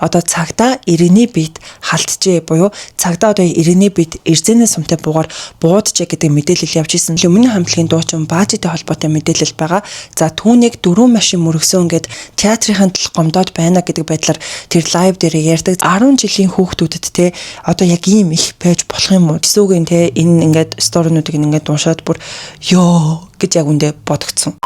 одоо цагдаа иргэний биед халджээ буюу цагдаа одоо иргэний биед эрзэнэ сумтай буугаар бууджээ гэдэг мэдээлэл явж исэн. Өмнө хамтлагийн дуучин Баажитай холбоотой мэдээлэл байгаа. За түүнийг 4 машин мөргсөн гэд театрын тал гомдоод байна гэдэг байдлаар тэр лайв дээр ярьдаг. 10 жилийн хүүхдүүдэд те одоо яг ийм их байж болох юм уу? Тэсүүгийн те энэ ингээд сторинуудыг ингээд уншаад бүр ёо гэж яг үндэ бодогдсон.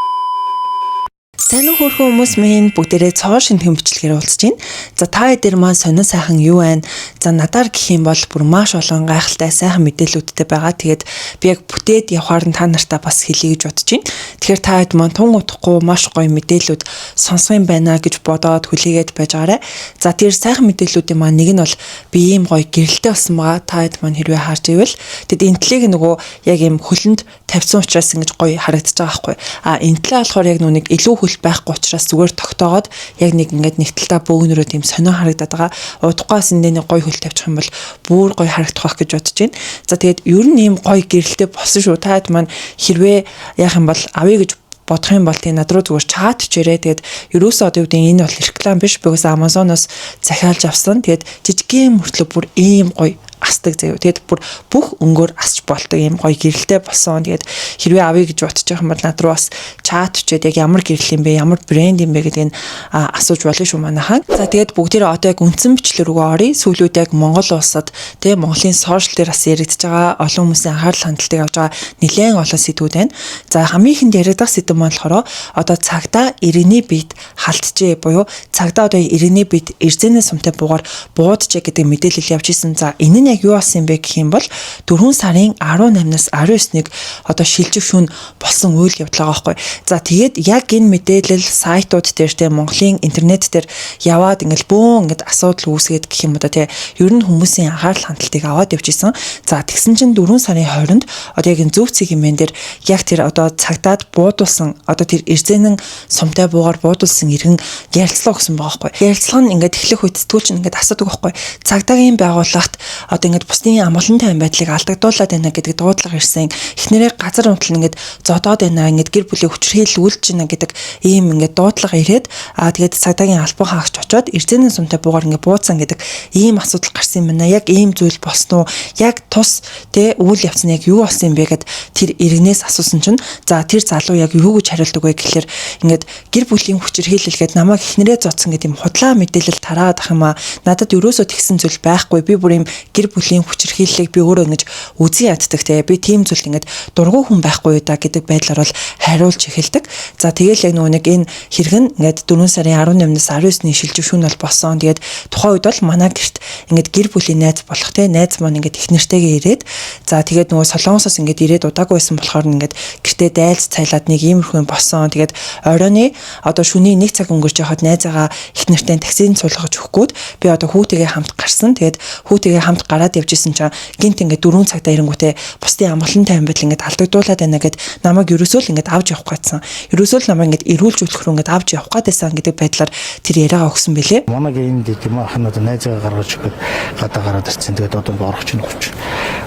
Сайн уу хөрхөн хүмүүс минь бүгдээрээ цоо шинтгэн бичлэгээр уулзж байна. За та эдгээр маань сонин сайхан юу байна? За надаар гэх юм бол бүр маш олон гайхалтай сайхан мэдээлүүдтэй байгаа. Тэгээд би яг бүтээд явхаар нь та нартай бас хэлье гэж бодож байна. Тэгэхээр та хэд маань тун утахгүй маш гоё мэдээлүүд сонсох юм байна гэж бодоод хүлээгээд байж байгаарай. За тэр сайхан мэдээлүүдийн маань нэг нь бол би ийм гоё гэрэлтэй болсон байгаа. Та хэд маань хэрвээ харж ивэл тэгэд энтлийг нөгөө яг ийм хөлөнд тавьсан учраас ингэж гоё харагдаж байгаа байхгүй. Энтлээ болохоор яг нүг илүү хөл байхгүй учраас зүгээр тогтоогоод яг нэг ингээд нэгтэлтэй бөөгнөрөө тийм сонио харагдаад байгаа. Удахгүй эндээ нэг гоё хөл тавьчих юм бол бүр гоё харагдах байх гэж бодож байна. За тэгээд ер нь ийм гоё гэрэлтэй болсон шүү. Таад маань хэрвээ яах юм бол авъя гэж бодох юм бол тийм над руу зүгээр чат чирээ. Тэгээд ерөөсөө одоо юу гэдэг энэ бол реклам биш. Бигээс Amazon-оос захиалж авсан. Тэгээд жижигхэн мөртлөө бүр ийм гоё асдаг заяа. Тэгээд бүр бүх өнгөөр асч болдог юм гоё гэрэлтэй болсон. Тэгээд хэрвээ авъя гэж бодож байгаа юм бол над руу бас чат чээд яг ямар гэрэл юм бэ, ямар брэнд юм бэ гэдгийг асууж болно шүү манайхан. За тэгээд бүгдээрээ одоо яг үндсэн бичлэг рүү оръё. Сүүлүүд яг Монгол улсад тэгээд Монголын сошиал дээр бас яригдж байгаа олон хүмүүсийн анхаарал хандалтыг авж байгаа нэлээд олон сэдвүүд байна. За хамгийн ихэнд яригдах сэдв маань болохоор одоо цагдаа иргэний биед халджээ буюу цагдаа одоо иргэний биед эрзэнэ сумтай буугаар бууджээ гэдэг мэдээлэл явж исэн. За энэ нь яг юу болсон юм бэ гэх юм бол 4 сарын 18-наас 19-ыг одоо шилжих шөнө болсон үйл явдал байгаа байхгүй. За тэгээд яг энэ мэдээлэл сайтууд дээр те Монголын интернет дээр яваад ингээл бөөн ингээд асуудал үүсгээд гэх юм уу те ер нь хүмүүсийн анхаарал хандалтыг аваад явж исэн. За тэгсэн чинь 4 сарын 20-нд одоо яг энэ зөв цэг хэмээн дээр яг тэр одоо цагдаад буудулсан одоо тэр эрзэнэн сумтай буугаар буудулсан иргэн ярилцлаа гэсэн байгаа байхгүй. Ярилцлага нь ингээд эхлэх үед сэтгүүлч ингээд асуудаг байхгүй. Цагдаагийн байгууллагт одоо ингээд бусдын амгалан тайван байдлыг алдагдуулаад байна гэдэг дуудлага ирсэн. Эхнэрээ газар унтал ингээд зодоод байна. Ингээд гэр бүлийн хүчирхийлэл үйлдэж байна гэдэг ийм ингээд дуудлага ирээд тэгээд цагдаагийн албан хаагч очоод эрзэнэн сумтай буугаар ингээд бууцсан гэдэг ийм асуудал гарсан юм байна. Яг ийм зүйл болсон уу? Яг тус тэ үйл явц нь яг юу болсон юм бэ гэд тэр иргэнээс асуусан чинь за тэр залуу яг юу гэж хариулдаг вэ гэхэлэр ингээд гэр бүлийн хүчирхийлэлгээд намайг эхнэрээ зодсон гэдэг юм худлаа мэдээлэл тараад ах юм аа. Надад ерөөсөө тэгсэн зүйл байхгүй. Би бүр юм гэр бүлийн хүчирхийллийг би өөрөө ингэж үзэн яддаг те. Би тийм зүйл ингээд дургуй хүн байхгүй да гэдэг байдлаар бол хариулж эхэлдэг. За тэгэл яг нэг энэ хэрэгэн ингээд 4 сарын 18-наас 19-ний шилжих шөнө бол болсон. Тэгээд тухайн үед бол манай гэрт ингээд гэр бүлийн найз болох те найз маань ингээд их нэртэйгээ ирээд за тэгээд нөгөө Солонгосоос ингээд ирээд удаагүй байсан болохоор ингээд гэртээ дайлж цайлаад нэг иймэрхүү болсон. Тэгээд оройны одоо шөнийн 1 цаг өнгөрч яхад найзаагаа их нэртэй таксинд суулгаж өгөхгүйд би одоо хүүтэйгээ хамт гарсан. Тэгээд хүүтэйгээ хамт гараад явж исэн чинь гинт ингээд 4 цагтаа ирэнгүүтээ бусдын амгалан тайван байдал ингээд алдагдуулаад байна гэд намайг ерөөсөө л ингээд авч явах гэсэн. Ерөөсөө л намайг ингээд эрүүлжүүлэх рүү ингээд авч явах гэсэн гэдэг байдлаар тэр яриагаа өгсөн бэлээ. Манайг энд тийм ахнаад найзаа гаргаж өгöd гадаа гараад ирсэн. Тэгээд одоо орох чинь хувч.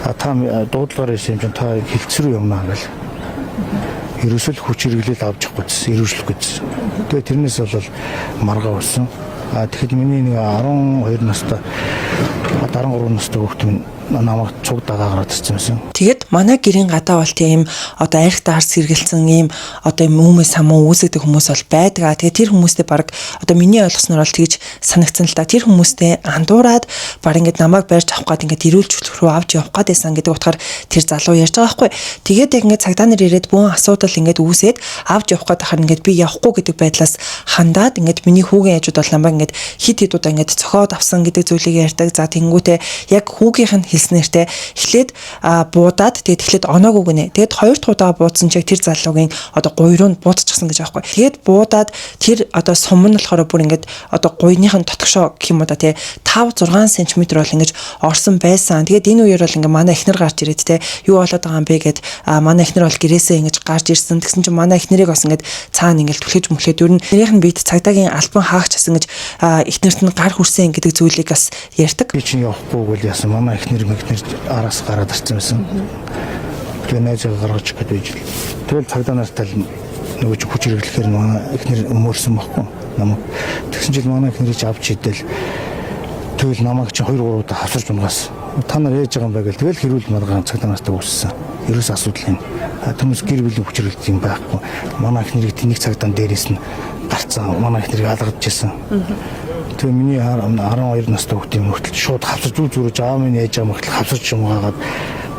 Та дуудлагаар ирсэн юм чинь та хилцрүү юмнаа гэл. Ерөөсөө л хүч хэрэглэл авч явах гэсэн, эрүүлжлэх гэсэн. Тэгээд тэрнээс бол маргаа болсон. Тэгэхэд миний нэг 12 настай 13 настай хүүхдэн намайг цуг дагаа гараад ирсэн юм. Тэгэд манай гэрийн гадаа бол тийм одоо арх даарс сэргэлсэн ийм одоо хүмүүс самуу үүсгдэг хүмүүс бол байдаг. Тэгээд тэр хүмүүстэй баг одоо миний ойлгосноор бол тэгж санагцсан л да. Тэр хүмүүстэй андуураад баг ингээд намайг барьж авах гээд ингээд ирүүлжүүлэх рүү авч явах гэдээсэн гэдэг утгаар тэр залуу ярьж байгаа байхгүй. Тэгээд яг ингээд цагдаа нар ирээд бүүн асуудал ингээд үүсээд авч явах гээд хахаар ингээд би явахгүй гэдэг байдлаас хандаад ингээд миний хүүгийн ээжүүд бол намайг ингээд хит хит удаа ингээд цохоод авсан гэдэг зүйлийг ярьдаг. За тэнгүүтээ яг хүүгийнх нь хэлснээртэй эхлээд буудаад тэгээд эхлээд оноог өгнэ. Тэгээд 2 дахь удаа буудсан чиг тэр залуугийн одоо гуй руу буудчихсан гэж аахгүй. Тэгээд буудаад тэр одоо сум нь болохоор бүр ингээд одоо гуйныхын дотгошоо гэх юм уу да тий 5-6 см бол ингэж орсон байсан. Тэгээд энэ үеэр бол ингээ манай эхнэр гарч ирээд те юу болоод байгаа юм бэ гэд манай эхнэр бол гэрээсээ ингэж гарч ирсэн. Тэгсэн чинь манай эхнэрийг бас ингээд цаана ингээл түлхэж мөлхээд ер нь нэрийнх нь бид цагдаагийн албан хаагч гэсэн гэж эхнэрт нь гар хүрсэн гэдэг зүйлийг бас ярьдаг. Би чинь явахгүй бол яасан манай эхнэр араас гараад ирсэн байсан. Тэгээ найзаа гаргаж гээд байж. Тэгэл цагдаа нартай л нөгөө хүч хэрэглэхээр манай эхнэр өмөрсөн байхгүй. Намайг тэгсэн жил манай эхнэрийг авч идэл Тэгэл намайг чи 2 3 удаа хавсарч унгаас. Та нар яаж байгаа юм бэ гэл тэгэл хэрүүл маргаан цагдаа нартай үүссэн. Ерөөс асуудал юм. Тэмүүс гэр бүлийн хүчрэлт юм байхгүй. Манай их нэрийг тэнийг цагдаа дээрээс нь гарцсан. Манай их нэрийг алгадчихсан. Тэгээ миний 12 настай хүүхдийн мөртөл шууд хавсарч зүрж аав минь яаж байгаа мөртөл хавсарч юмгаагаад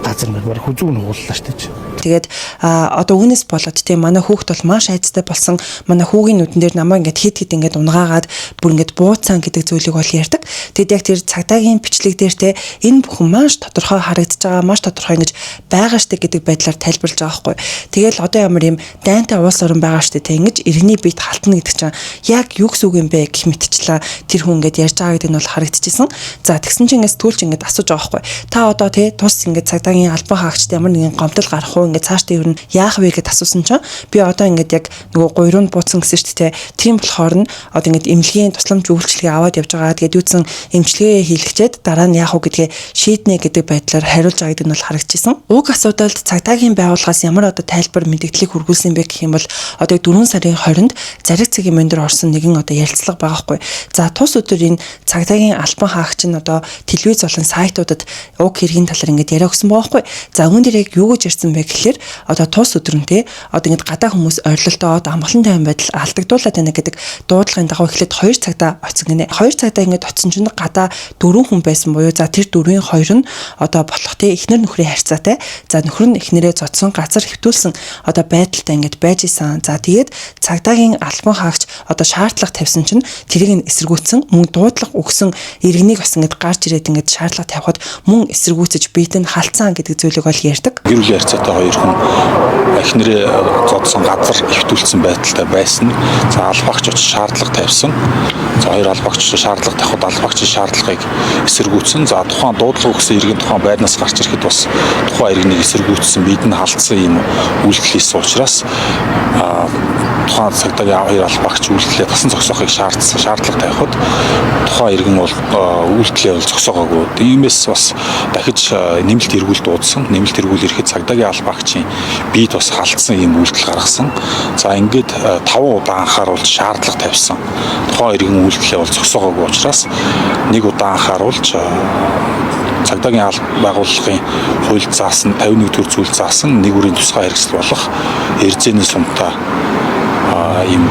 газар нэг баг хүзүүг нь ууллаа шүү дээ. Тэгээд одоо үүнээс болоод тийм манай хүүхд бол маш айцтай болсон. Манай хүүгийн нүдэн дээр намайг ингээд хит ингээд унгаагаад бүр ингээд бууцсан гэдэг зүйлийг бол ярьдаг. Тэгэд яг тэр цагдаагийн бичлэг дээр те энэ бүхэн маш тодорхой харагдаж байгаа, маш тодорхой ингэж байгаа штэ гэдэг байдлаар тайлбарлаж байгаа байхгүй. Тэгэл одоо ямар юм дайнтай улс орн байгаа штэ те ингэж иргэний биед халтна гэдэг чинь яг юу гэсэн үг юм бэ гэх мэтчлээ тэр хүн ингээд ярьж байгаа гэдэг нь бол харагдчихсан. За тэгсэн чинь ингээд сэтгүүлч ингээд асууж байгаа байхгүй. Та одоо те тус ингээд цагдаагийн албан хаагчд ямар нэгэн гомдол гарах уу ингээд цаашдаа ер нь яах вэ гэд асуусан чинь би одоо ингээд яг нөгөө гуйруунд бууцсан гэсэн шүү дээ. Тийм болохоор нь одоо ингээд эмнэлгийн тусламж үйлчилгээ аваад явж байгаа. Тэгээд юуцсан эмчилгээ хийлгчээд дараа нь яах вэ гэдгээ шийднэ гэдэг байдлаар хариулж байгаа гэдэг нь бол харагдчихсан. Уг асуудалд цагдаагийн байгууллагаас ямар одоо тайлбар мэдээллийг хүргүүлсэн бэ гэх юм бол одоо 4 сарын 20-нд зариг цагийн мөндөр орсон нэгэн одоо ярилцлага байгаа хгүй. За тус өдөр энэ цагдаагийн албан хаагч нь одоо телевиз болон сайтуудад уг хэргийн талаар ингээд яриа өгсөн байгаа хгүй. За үүн дээр яг юу гэж ярьсан бэ гэхээр одоо тус өдрөнтэй одоо ингээд гадаа хүмүүс ойрлолтоо амгалан тайван байдал алдагдуулаад байна гэдэг дуудлагын дагуу эхлээд 2 цагтаа оцсон гинэ. 2 цагтаа ингээд оцсон чинь гадаа 4 хүн байсан буюу за тэр 4-ийн 2 нь одоо болох те эхнэр нөхрийн харьцаатай. За нөхөр нь эхнэрээ зодсон газар хэвтүүлсэн одоо байдалтай ингээд байж исэн. За тэгээд цагдаагийн албан хаагч одоо шаардлага тавьсан чинь тэрийг нь эсэргүүцсэн мөн дуудлага өгсөн иргэнийг бас ингээд гарч ирээд ингээд шаардлага тавихад мөн эсэргүүцэж биед нь халтсан гэдэг зүйлийг бол ярьдаг. Гэр бүлийн харьцаатай 2 хүн эхнэрээ зодсон газар хэвтүүлсэн байдалтай байсан. За албаагч очиж шаардлага тавьсан. За 2 албаагч шаардлага тавихад албаагчийн шаардлагыг эсэргүүцсэн. За тухайн дуудлага өгсөн иргэн тухайн байрнаас гарч ирэхэд бас тухайн иргэнийг эсэргүүцсэн бид нь халтсан юм үйлдэл хийсэн учраас тухайн цагдаагийн 2 албаагч үйлдэлээ басан зогсоохыг шаардлага тавихад тухайн иргэн бол үйлдэлээ бол зогсоогоогүй. Иймээс бас дахиж нэмэлт эргүүл дуудсан. Нэмэлт эргүүл ирэхэд цагдаагийн албаагчийн биед бас халтсан юм үйлдэл гаргасан. За ингээд 5 удаа анхааруулж шаардлага тавьсан. Тухайн иргэн үйлдэлээ бол зогсоогоогүй учраас 1 удаа анхааруулж цагдаагийн байгууллагын хууль заасан 51 төр зүйл заасан нэг бүрийн тусгай хэрэгсэл болох эрзээний сумтай ийм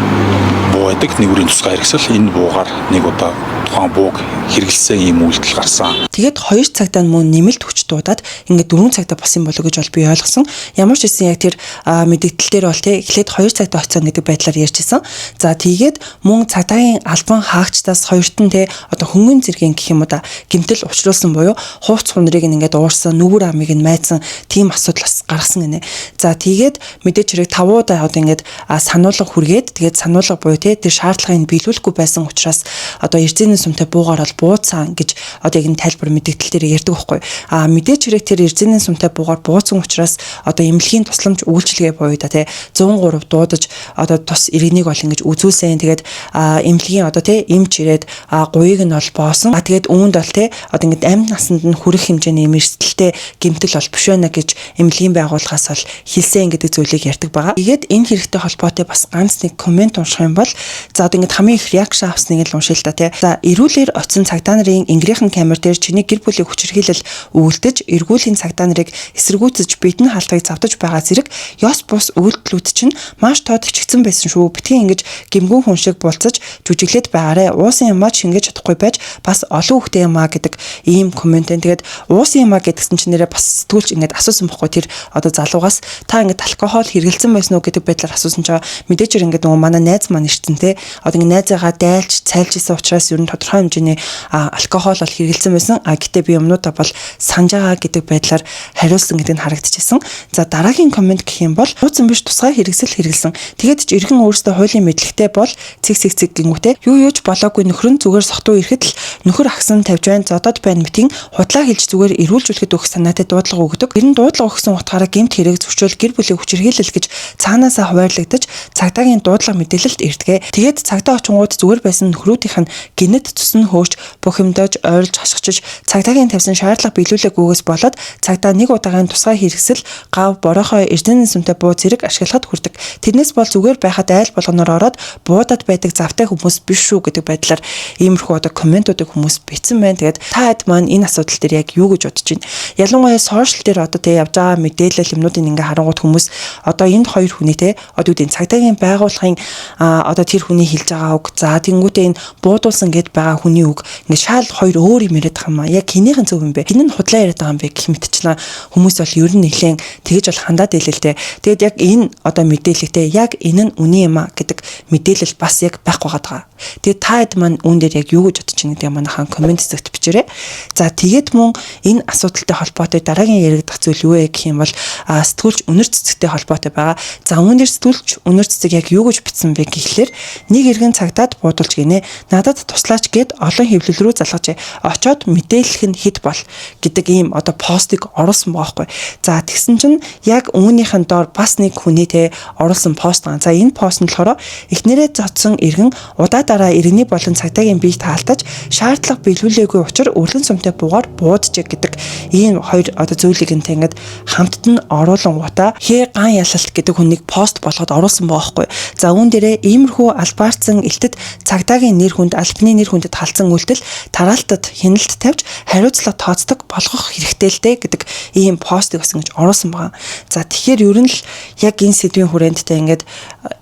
буу байдаг нэг бүрийн тусгай хэрэгсэл энэ буугаар 1 удаа тухайн бууг хэрэгэлсэн ийм үйлдэл гарсан. Тэгээд 2 цагтаа мөн нэмэлт хүч дуудаад ингээд 4 цагтаа болсон болов гэж бол би ойлгосон. Ямар ч гэсэн яг тэр мэдээлэл дээр бол те эхлээд 2 цагтаа очсон гэдэг байдлаар ярьжсэн. За тэгээд мөн цагдаагийн албан хаагчдаас хоёрт нь те одоо хөнгөн зэргийн гэх юм уу да гэмтэл учруулсан буюу хууц хундрыг ингээд уурсан нүгүр амыг нь майцсан тийм асуудал бас гаргасан гинэ. За тэгээд мэдээч хэрэг 5 удаа одоо ингээд сануулга хүргээд тэгээд сануулга буюу те тэр шаардлагыг биелүүлэхгүй байсан учраас одоо эрзээний сумтай буугаар бол бууцсан гэж одоо яг энэ тайлбар мэдээлэл дээр ярьдаг байхгүй. Мэдээч хэрэг тэр эрзээний сумтай буугаар бууцсан учраас одоо эмнэлгийн тусламж үйлчилгээ буюу да те 103 дуудаж одоо тус иргэнийг бол ингэж үзүүлсэн. Тэгээд эмнэлгийн одоо те эмч ирээд гуйг нь бол боосон. Тэгээд үүнд бол те одоо ингэж амьд насанд нь хүрэх хэмжээний эрсдэлтэй гэмтэл бол биш байна гэж эмнэлгийн байгууллагаас бол хэлсэн гэдэг зүйлийг ярьдаг байгаа. Тэгээд энэ хэрэгтэй холбоотой бас ганц нэг коммент унших юм бол за одоо ингэж хамгийн их реакшн авсныг л уншил та те. За эрүүлэр очсон цагдаа нарын ингирийнхэн камер дээр чиний гэр бүлийн хүчирхийлэл үйлдэж эргүүлийн цагдаа нарыг эсэргүүцэж бидэн хаалтыг завдаж байгаа зэрэг ёс бус үйлдэлүүд чинь маш тод хичгдсэн байсан шүү. Битгий ингэж гэмгүүн хүн шиг булцаж жүжиглээд байгаарэ. Уусан юмаа шингээж чадахгүй байж бас олон хүүхдээ юмаа гэдэг ийм коммент. Тэгээд уусан юмаа гэдгсэн чинь нэрээ бас сэтгүүлч ингэж асуусан бохгүй тэр одоо залуугаас та ингэж алкогол хэрэгэлсэн байсан уу гэдэг байдлаар асуусан чинь мэдээч ингэж нөгөө манай найз маань ирсэн те одоо ингэ найзаагаа дайлж цайлжсэн учраас ер нь тодорхой хэмжээний алкогол бол хэрэгэлсэн байсан. Гэтэ би юмнуудаа бол санаж байгаа гэдэг байдлаар хариулсан гэдэг нь харагдчихсан. За дараагийн коммент гэх юм бол ууцсан биш тусгай хэрэгсэл хэрэгэлсэн. Тэгээд ч иргэн өөрөөсөө хуулийн мэдлэгтэй бол цэг гингүүтэй юуж болоогүй нөхөр нь зүгээр сохтуу ирэхэд л нөхөр агсан тавьж байна зодод байна мэтийн худлаа хэлж зүгээр эрүүлжүүлэхэд өгөх санаатай дуудлага өгдөг. Ер нь дуудлага өгсөн утгаараа гэмт хэрэг зөвшөөрөл гэр бүлийн хүчирхийлэл гэж цаанаасаа хуваарлагдаж цагдаагийн дуудлага мэдээлэлд ирдэг. Тэгээд цагдаа очингууд зүгээр байсан нөхрүүдийнх нь гинэт цусн хөөж бүх юмдаж ойрлж хашгичж цагдаагийн тавьсан шаардлага биелүүлээгүйгээс болоод цагдаа нэг удаагийн тусгай хэрэгсэл гав борохоо эрдэнэ сүмтэй буу зэрэг ашиглахад хүрдэг. Тэрнээс бол зүгээр байхад айл болгоноор ороод буудад байдаг завтай хүмүүс биш шүү гэдэг байдлаар иймэрхүү одоо комментуудыг хүмүүс бичсэн байна. Тэгээд та хэд маань энэ асуудал дээр яг юу гэж бодож байна? Ялангуяа сошиал дээр одоо тэг явж байгаа мэдээлэл юмнуудыг ингээ харангуут хүмүүс одоо энэ хоёр хүний те одоо үгүй цагдаагийн байгууллагын одоо тэр хүний хэлж байгаа үг за тэнгуүтээ энэ буудуулсан гэд байгаа хүний үг ингээ шал хоёр өөр юм яриад байгаа юм а. Яг хинийхэн зөв юм бэ? Хин нь худлаа яриад байгаа юм бэ гэх мэтчлэн хүмүүс бол ер нь нэлээд тэгэж бол хандаад хэлэлтэй. Тэгээд яг энэ одоо мэдээлэлтэй яг энэ нь үний юм а гэдэг мэдээлэл бас яг байхгүй байгаа. Тэгээд та хэд маань үүн дээр яг юу гэж бодож байна гэдэг манайхан комент зэгт бичээрэй. За тэгээд мөн энэ асуудалтай холбоотой дараагийн яригдах зүйл юу вэ гэх юм бол сэтгүүлч үнэр цэцэгтэй холбоотой байгаа. За үүн дээр сэтгүүлч үнэр цэцэг яг юу гэж бичсэн бэ гэхлээр нэг иргэн цагдаад буудулж гинэ. Надад туслаач гэд олон хэвлэл рүү залгажээ. Очоод мэдээлэх нь хэд бол гэдэг ийм одоо постыг оруулсан байгаа хгүй. За тэгсэн чинь яг үүнийхэн доор бас нэг хүний те оруулсан пост байгаа. За энэ пост нь болохоор эхнэрээ зодсон иргэн удаа дараа иргэний болон цагдаагийн биеийг таалтаж шаардлага биелүүлээгүй учраас өргөн сумтай буугаар бууджээ гэдэг ийм хоёр одоо зүйлийг нь ингээд хамтд нь оруулангуудаа хээ ган ялалт гэдэг хүнийг пост болгоод оруулсан байгаа хгүй. За үүн дээрээ иймэрхүү албаарцсан элтэд цагдаагийн нэр хүнд албаны нэр хүндэд халдсан үйлдэл тараалтад хяналт тавьж хариуцлага тооцдог болгох хэрэгтэй л дээ гэдэг ийм постыг бас ингэж оруулсан байгаа. За тэгэхээр ер нь л яг энэ сэдвийн хүрээндээ ингээд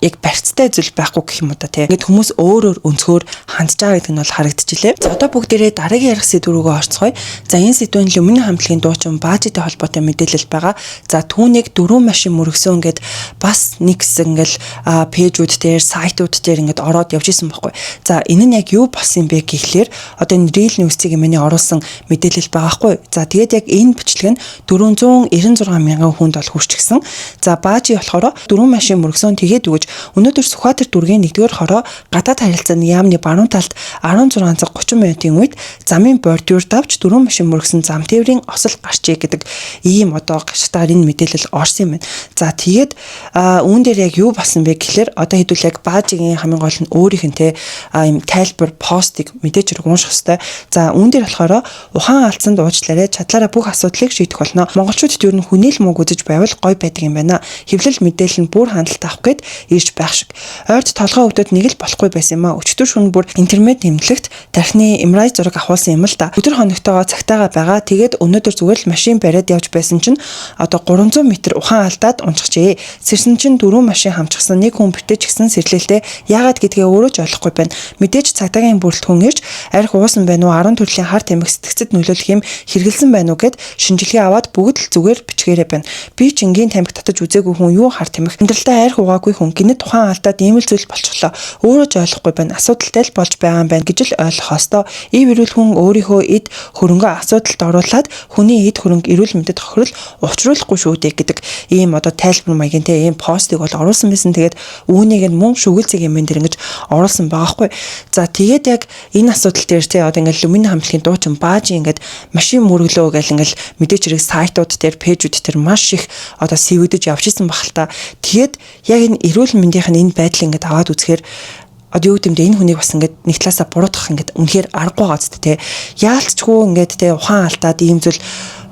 яг барьцтай зүйл байхгүй гэх юм уу та тийм. Ингээд хүмүүс өөрөөр өнцгөр хандж байгаа гэдэг нь бол харагдчихлээ. За одоо бүгдээрээ дараагийн ярих сэдв рүүгээ орцгоё. За энэ сэдвэн Люминий хамтлагийн дуучин баажитай холбоотой мэдээлэл байгаа. За түүнийг 4 машин мөргсөн гэд бас нэг хэсэг ингээл пэйжүүд дээр, сайтууд дээр ингээд ороод явж исэн байхгүй. За энэ нь яг юу болсон юм бэ гэхлээр одоо энэ Real News-ийг миний оруулсан мэдээлэл байгаа хгүй. За тэгээд яг энэ бичлэг нь 496 мянган хүнд бол хүрчихсэн. За баажи болохоор 4 машин мөргсөн тэгээд өгөж өнөөдөр Сүхбаатар дүүргийн 1-р хороо гадаад харилцааны яамны баруун талд 16 цаг 30 минутын үед замын бордюр давж 4 машин мөргсөн зам тээврийн осол гарчээ гэдэг ийм одоо гашгатаар энэ мэдээлэл орсон юм байна. За тэгээд үүн дээр яг юу болсон бэ гэхлээр одоо хэдүүл яг баажигийн хамгийн гол нь өөрийнх нь те ийм тайлбар постыг мэдээж хэрэг унших хэвээр. За үүн дээр болохоор ухаан алдсанд уучлаарай чадлаараа бүх асуудлыг шийдэх болно. Монголчуудад ер нь хүнээл мөнгө үзэж байвал гой байдаг юм байна. Хэвлэл мэдээлэл нь бүр хяналт авах гээд ирж байх шиг. Ойрд толгой өвдөд нэг л болохгүй байсан юм а. Өчтөр шөнө бүр интернет нэмлэгт тархины MRI зураг авахулсан юм л да. Өдөр хоногтойгоо цагтаагаа байгаа. Тэгээд өнөөдөр зүгээр л машин бариад явж байсан чинь одоо 300 м ухаан алдаад унчихжээ. Сэрсэн чинь 4 машин хамчихсан нэг хүн битэж гисэн сэрлэлтэй. Яагаад гэдгээ өөрөө ч ойлгохгүй байна. Мэдээж цагдаагийн бүрэлдэхүүн ирж арх уусан байна уу 10 төрлийн хар тамхи сэтгцэд нөлөөлөх юм хэрэгэлсэн байна уу гэд шинжилгээ аваад бүгд л зүгээр бичгээрээ байна. Би ч энгийн тамхи татаж үзээгүй хүн юу хар тамхи амьдралдаа арх угаагүй хүн гинэ тухайн алдаад ийм л зүйл болчихлоо. Өөрөө ч ойлгохгүй байна. Асуудалтай л болж байгаа юм байна гэж л ойлгох ёстой. Ив эрүүл хүн өөрийнхөө эд хөрөнгөө асуудалд оруулаад хүний эд хөрөнгө эрүүл мэндэд хохирол учруулахгүй шүү дээ гэдэг ийм одоо тайлбар маягтай ийм постыг бол оруулсан байсан. Тэгээд үүнийг нь мөн шүгэлцэг юм дээр ингэж оруулсан байгаа хгүй. За тэгээд яг энэ асуудал дээр те одоо ингээл Люминий хамтлагийн дуучин баажи ингээд машин мөрөглөө гэл ингээл мэдээж хэрэг сайтууд дээр пэйжүүд дээр маш их одоо сэвэгдэж явж исэн баг л та. Тэгээд яг энэ эрүүл мэндийнх нь энэ байдлыг ингээд аваад үзэхээр одоо юу гэмдэ энэ хүнийг бас ингээд нэг талаасаа буруутгах ингээд үнэхээр аргагүй байгаа зү те. Яалтчгүй ингээд те ухаан алдаад ийм зүйл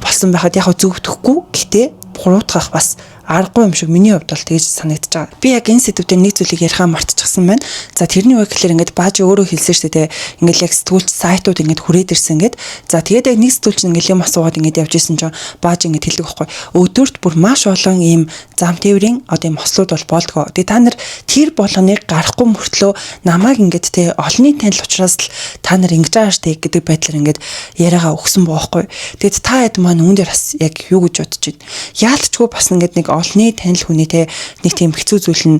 болсон байхад яг зөвхөхгүй гэхдээ буруутгах бас аргагүй юм шиг миний хувьд бол тэгж санагдаж байгаа. Би яг энэ сэдвээр нэг зүйлийг ярихаа мартчихсан байна. За тэрний үг гэхэлэр ингээд баажи өөрөө хэлсэн шүү дээ. Ингээд яг сэтгүүлч сайтууд ингээд хүрээд ирсэн ингээд. За тэгээд яг нэг сэтгүүлч ингээд юм асуугаад ингээд явж исэн чинь баажи ингээд хэлдэг байхгүй. Өдөрт бүр маш олон ийм зам тээврийн одоо ийм хослууд бол болдгоо. Тэгээд та нар тэр болгоныг гарахгүй мөртлөө намайг ингээд те олонний танил учраас л та нар ингэж байгаа штэ гэдэг байдлаар ингээд яриагаа өгсөн боохгүй. Тэгээд та хэд маань үүн дээр бас яг юу гэж бодож байна. Яалтчгүй бас ингээд нэг олонний танил хүний те нэг тийм хэцүү зүйл нь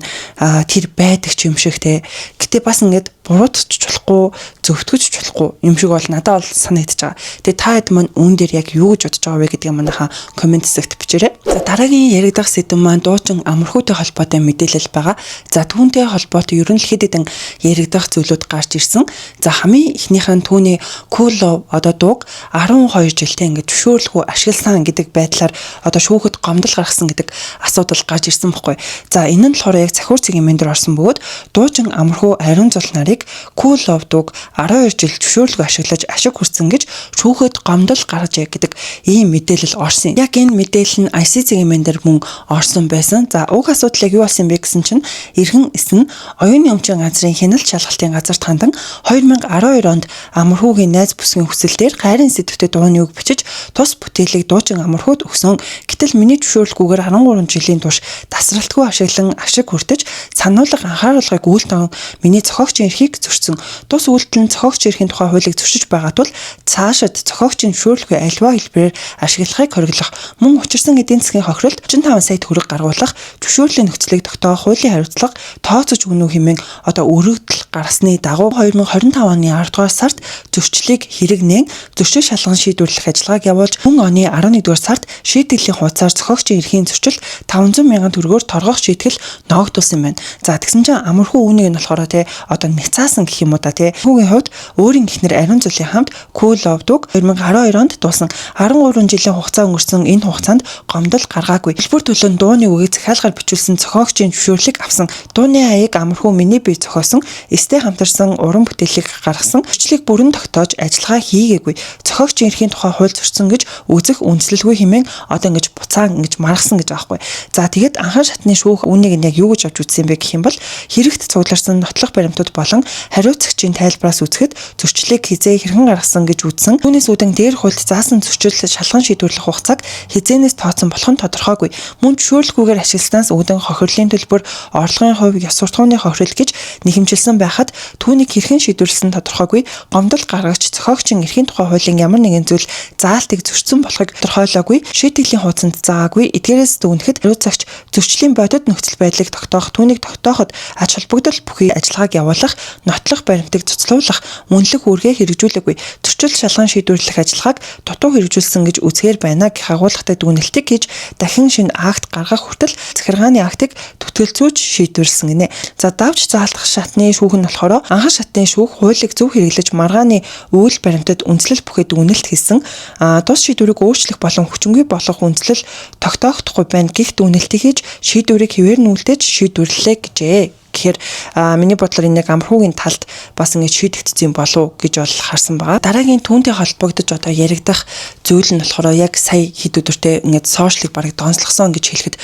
тэр байдаг ч юм шиг те. Гэтэ бас ингээд буруутгаж болохгүй, зөвтгөж болохгүй юм шиг бол надад бол санагдаж байгаа. Тэгээ та хэд маань үүн дээр яг юу гэж бодож байгаа вэ гэдгийг манайхаа комент хэсэгт бичээрэй. За дараагийн яригдах сэдв маань дуучин амархуутай холбоотой мэдээлэл байгаа. За түүнтэй холбоотой ер нь л хэд хэдэн яригдах зүйлүүд гарч ирсэн. За хамгийн эхнийх нь түүний Cool Love одоо дууг 12 жилдээ ингээд зөвшөөрлгүй ашигласан гэдэг байдлаар одоо шүүхэд гомдол гаргасан гэдэг асуудал гарч ирсэн байхгүй. За энэ нь болохоор яг Цахиур цэгийн мэн дээр орсон бөгөөд дуучин амархуу Ариун Зул нарыг Cool Love дууг 12 жил зөвшөөрлгүй ашиглаж ашиг хүрсэн гэж шүүхэд гомдол гаргажээ гэдэг ийм мэдээлэл орсон. Яг энэ мэдээлэл нь ICC-ийн мэн дээр мөн орсон байсан. За уг асуудал яг юу болсон бэ гэсэн чинь эргэн эсн оюуны өмчийн газрын хяналт шалгалтын газарт хандан 2012 онд амархуугийн найз бүсгийн хүсэлтээр гайрын сэдвтэй дууны үг бичиж тус бүтээлийг дуучин амархууд өгсөн. Гэтэл миний зөвшөөрлгүйгээр 13 жилийн турш тасралтгүй ашиглан ашиг хүртэж сануулга анхааруулгыг үйлдэн миний зохиогчийн эрхийг зөрчсөн. Тус үйлдэл нь зохиогчийн эрхийн тухай хуулийг зөрчиж байгаа тул цаашид зохиогчийн зөвшөөрлгүй альва хэлбэрээр ашиглахыг хориглох, мөн учирсан эдийн засгийн хохиролд 35 сая төгрөг гаргуулах, зөвшөөрлийн нөхцөлийг тогтоох хуулийн хариуцлага тооцож өгнө хэмээн одоо өргөдөл гаргасны дагуу 2025 оны 10 дугаар сард зөрчлийг хэрэгнэн зөрчил шалган шийдвэрлэх ажиллагааг явуулж мөн оны 11 дугаар сард шийтгэлийн хуудасаар зохиогчийн эрхийн зөрчил 500 мянган төгрөгөөр торгох шийтгэл ноогдуулсан байна. За тэгсэн чинь амархуу үүнийг нь болохоор одоо няцаасан гэх юм уу да түүгийн хувьд өөрийн эхнэр Ариун Зулын хамт Cool Love дууг 2012 онд дуусан. 13 жилийн хугацаа өнгөрсөн энэ хугацаанд гомдол гаргаагүй. Хэлбэр төлөнд дууны үгийг захиалгаар бичүүлсэн зохиогчийн зөвшөөрлийг авсан. Дууны хаяг амархуу миний бие зохиосон, эстэй хамтарсан уран бүтээлийг гаргасан. Зөрчлийг бүрэн тогтоож ажиллагаа хийгээгүй. Зохиогчийн эрхийн тухай хууль зөрчсөн гэж үзэх үндэслэлгүй хэмээн одоо ингэж буцаан ингэж маргасан гэж аахгүй. За тэгээд анхан шатны шүүх үүнийг нь яг юу гэж авч үзсэн бэ гэх юм бол хэрэгт цугларсан нотлох баримтууд болон хариуцагчийн тайлбараас үзэхэд зөрчлийг хизээ хэрхэн гаргасан гэж үзсэн. Түүнээс үүдэн дээр хуульд заасан зөрчил шалган шийдвэрлэх хугацааг хизээнээс тооцсон болох нь тодорхойгүй. Мөн зөвшөөрлгүйгээр ашигласнаас үүдэн хохирлын төлбөр, орлогын хувь, ёс суртахууны хохирол гэж нэхэмжилсэн байхад түүнийг хэрхэн шийдвэрлсэн тодорхойгүй. Гомдол гаргагч зохиогчийн эрхийн тухай хуулийн ямар нэгэн зүйл заалтыг зөрчсөн болохыг тодорхойлоогүй. Шийтгэлийн хуудсанд заагаагүй. Эдгээрээс дүгнэхэд хариуцагч зөрчлийн бодит нөхцөл байдлыг тогтоох, түүнийг тогтооход ач холбогдол бүхий ажиллагааг явуулах, нотлох баримтыг цуцлуулах, үнэлэх үүргээ хэрэгжүүлээгүй. Зөрчил шалган шийдвэрлэх ажиллагааг дутуу хэрэгжүүлсэн гэж үзэхээр байна гэх агуулгатай дүгнэлтийг хийж дахин шинэ акт гаргах хүртэл захиргааны актыг түтгэлзүүлж шийдвэрлсэн гинэ. За давж заалтах шатны шүүх нь болохоор анхан шатны шүүх хуулийг зөв хэрэглэж маргааны үйл баримтад үндэслэл бүхий дүгнэлт хийсэн. Тус шийдвэрийг өөрчлөх болон хүчингүй болох үндэслэл тогтоохдохгүй байна гэх дүгнэлтийг хийж шийдвэрийг хэвээр нь үлдээж шийдвэрлэлээ гэжээ. Тэгэхээр миний бодлоор энэ яг амархуугийн талд бас ингэж шийдэгдсэн болов гэж бол харсан байгаа. Дараагийн түүнтэй холбогдож одоо яригдах зүйл нь болохоор яг сая хэд өдөртөө ингэж сошиалыг бараг донслогсон гэж хэлэхэд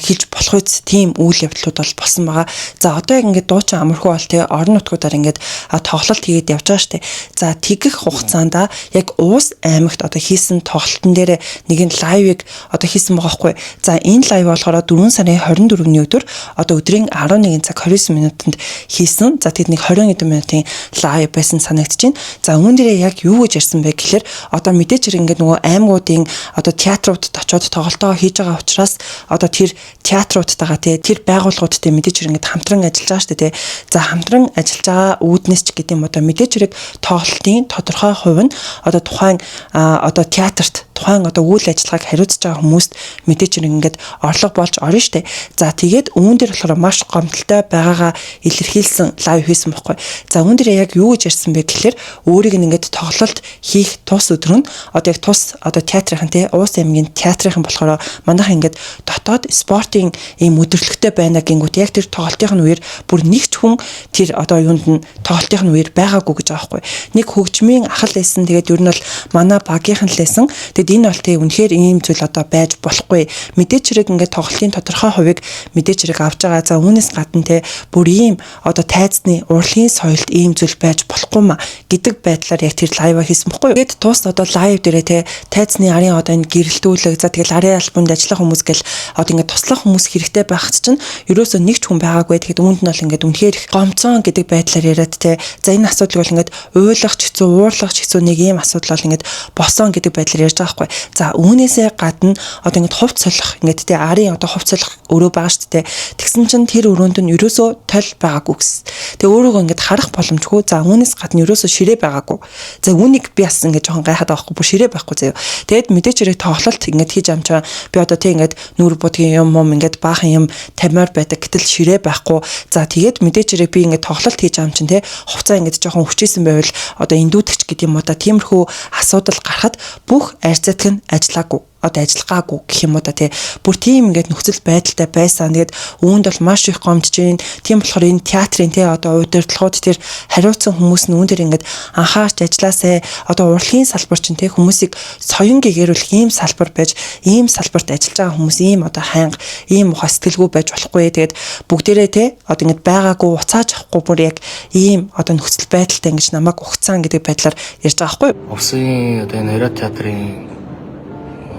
хэлж болох үс тийм үйл явдлууд бол болсон байгаа. За одоо яг ингэж дуучин амархуу бол орон нутгуудаар ингэж тоглолт хийгээд явж байгаа штэ. За тэгэх хугацаанд яг Уус аймагт одоо хийсэн тоглолтын дээр нэгэн лайвыг одоо хийсэн байгаа хгүй. За энэ лайв болохоор 4 сарын 24-ний өдөр одоо өдрийн 11 цаг 29 минутанд хийсэн. За тэд нэг 20 хэдэн минутын лайв байсан санагдаж байна. За үүн дээрээ яг юу гэж ярьсан бэ гэхээр одоо мэдээч ингээд нөгөө аймагуудын одоо театруудад очиод тоглолтоо хийж байгаа учраас одоо тэр театруудтайгаа тэр байгууллагуудтай мэдээч ингээд хамтран ажиллаж байгаа шүү дээ. За хамтран ажиллаж байгаа үүднээс ч гэдэг юм одоо мэдээч тоглолтын тодорхой хувь нь одоо тухайн одоо театрт тухайн одоо үйл ажиллагааг хариуцж байгаа хүмүүст мэдээч ингээд орлого болж орно штэ. За тэгээд үүн дээр болохоор маш гомдолтой байгаагаа илэрхийлсэн лайв хийсэн байхгүй. За үүн дээр яг юу гэж ярьсан бэ гэхээр өөрийг ингээд тоглолт хийх тус өдөр нь одоо яг тус одоо театрын Уус аймгийн театрын болохоор манайх ингээд дотоод спортын ийм өдөрлөгтэй байна гингүүт яг тэр тоглолтын үеэр бүр нэг ч хүн тэр одоо юунд нь тоглолтын үеэр байгаагүй гэж байгаа байхгүй. Нэг хөгжмийн ахал лээсэн тэгээд ер нь бол манай багийнхан лээсэн. Тэгэд энэ бол үнэхээр ийм зүйл одоо байж болохгүй. Мэдээч хэрэг ингээд тоглолтын тодорхой хувийг мэдээч хэрэг авч байгаа. За үүнээс гадна бүр ийм одоо тайзны урлагийн соёлд ийм зүйл байж болохгүй маа гэдэг байдлаар яг тэр лайв хийсэн бохгүй. Тэгэд тус одоо лайв дээрээ тайзны арын одоо энэ гэрэлтүүлэг за тэгэл арын албанд ажиллах хүмүүс гэл одоо ингээд туслах хүмүүс хэрэгтэй байхад чинь ерөөсөө нэг ч хүн байгаагүй. Тэгэд үүнд нь бол ингээд үнэхээр их гомцон гэдэг байдлаар яриад за энэ асуудлыг бол ингээд уйлах ч хэцүү, уурлах ч хэцүү нэг ийм асуудал бол ингээд босон гэдэг байдлаар ярьж байгаа байхгүй. За үүнээсээ гадна одоо ингээд хувц солих ингээд тий арын одоо хувц солих өрөө байгаа шүү дээ. Тэгсэн чинь тэр өрөөнд нь ерөөсөө тол байгаагүй гэсэн. Тэгээ өөрөөгөө ингээд харах боломжгүй. За үүнээс гадна ерөөсөө ширээ байгаагүй. За үүнийг би бас ингээд жоохон гайхаад байхгүй бүр ширээ байхгүй заяа. Тэгээд мэдээж хэрэг тоглолт ингээд хийж амчаа би одоо тий ингээд нүур будгийн юм ингээд баахан юм тамиар байдаг гэтэл ширээ байхгүй. За тэгээд мэдээж хэрэг би ингээд тоглолт хийж ам чинь тий хувцаа ингээд жоохон хүчээсэн байвал одоо эндүүдгч гэдэг юм уу да тиймэрхүү асуудал гарахад бүх арьцаатг нь ажиллаагүй. Одоо ажиллагаагүй гэх юм уу да тий бүр тийм ингээд нөхцөл байдалтай байсан. Тэгээд үүнд бол маш их гомдж байна. Тийм болохоор энэ театрын тий одоо удирдлагууд тэр хариуцсан хүмүүс нь үүн дээр ингээд анхаарч ажилласаа. Одоо урлагийн салбар чинь тий хүмүүсийг соён гэгэрүүлэх ийм салбар байж ийм салбарт ажиллаж байгаа хүмүүс ийм одоо хайнга ийм ухаа сэтгэлгүй байж болохгүй. Тэгээд бүгдээрээ тий одоо ингээд байгаагүй уцааж авахгүй бүр яг ийм одоо нөхцөл байдалтай ингэж намайг ухцаан гэдэг байдлаар ярьж байгаа байхгүй. Усын одоо энэ Орой театрын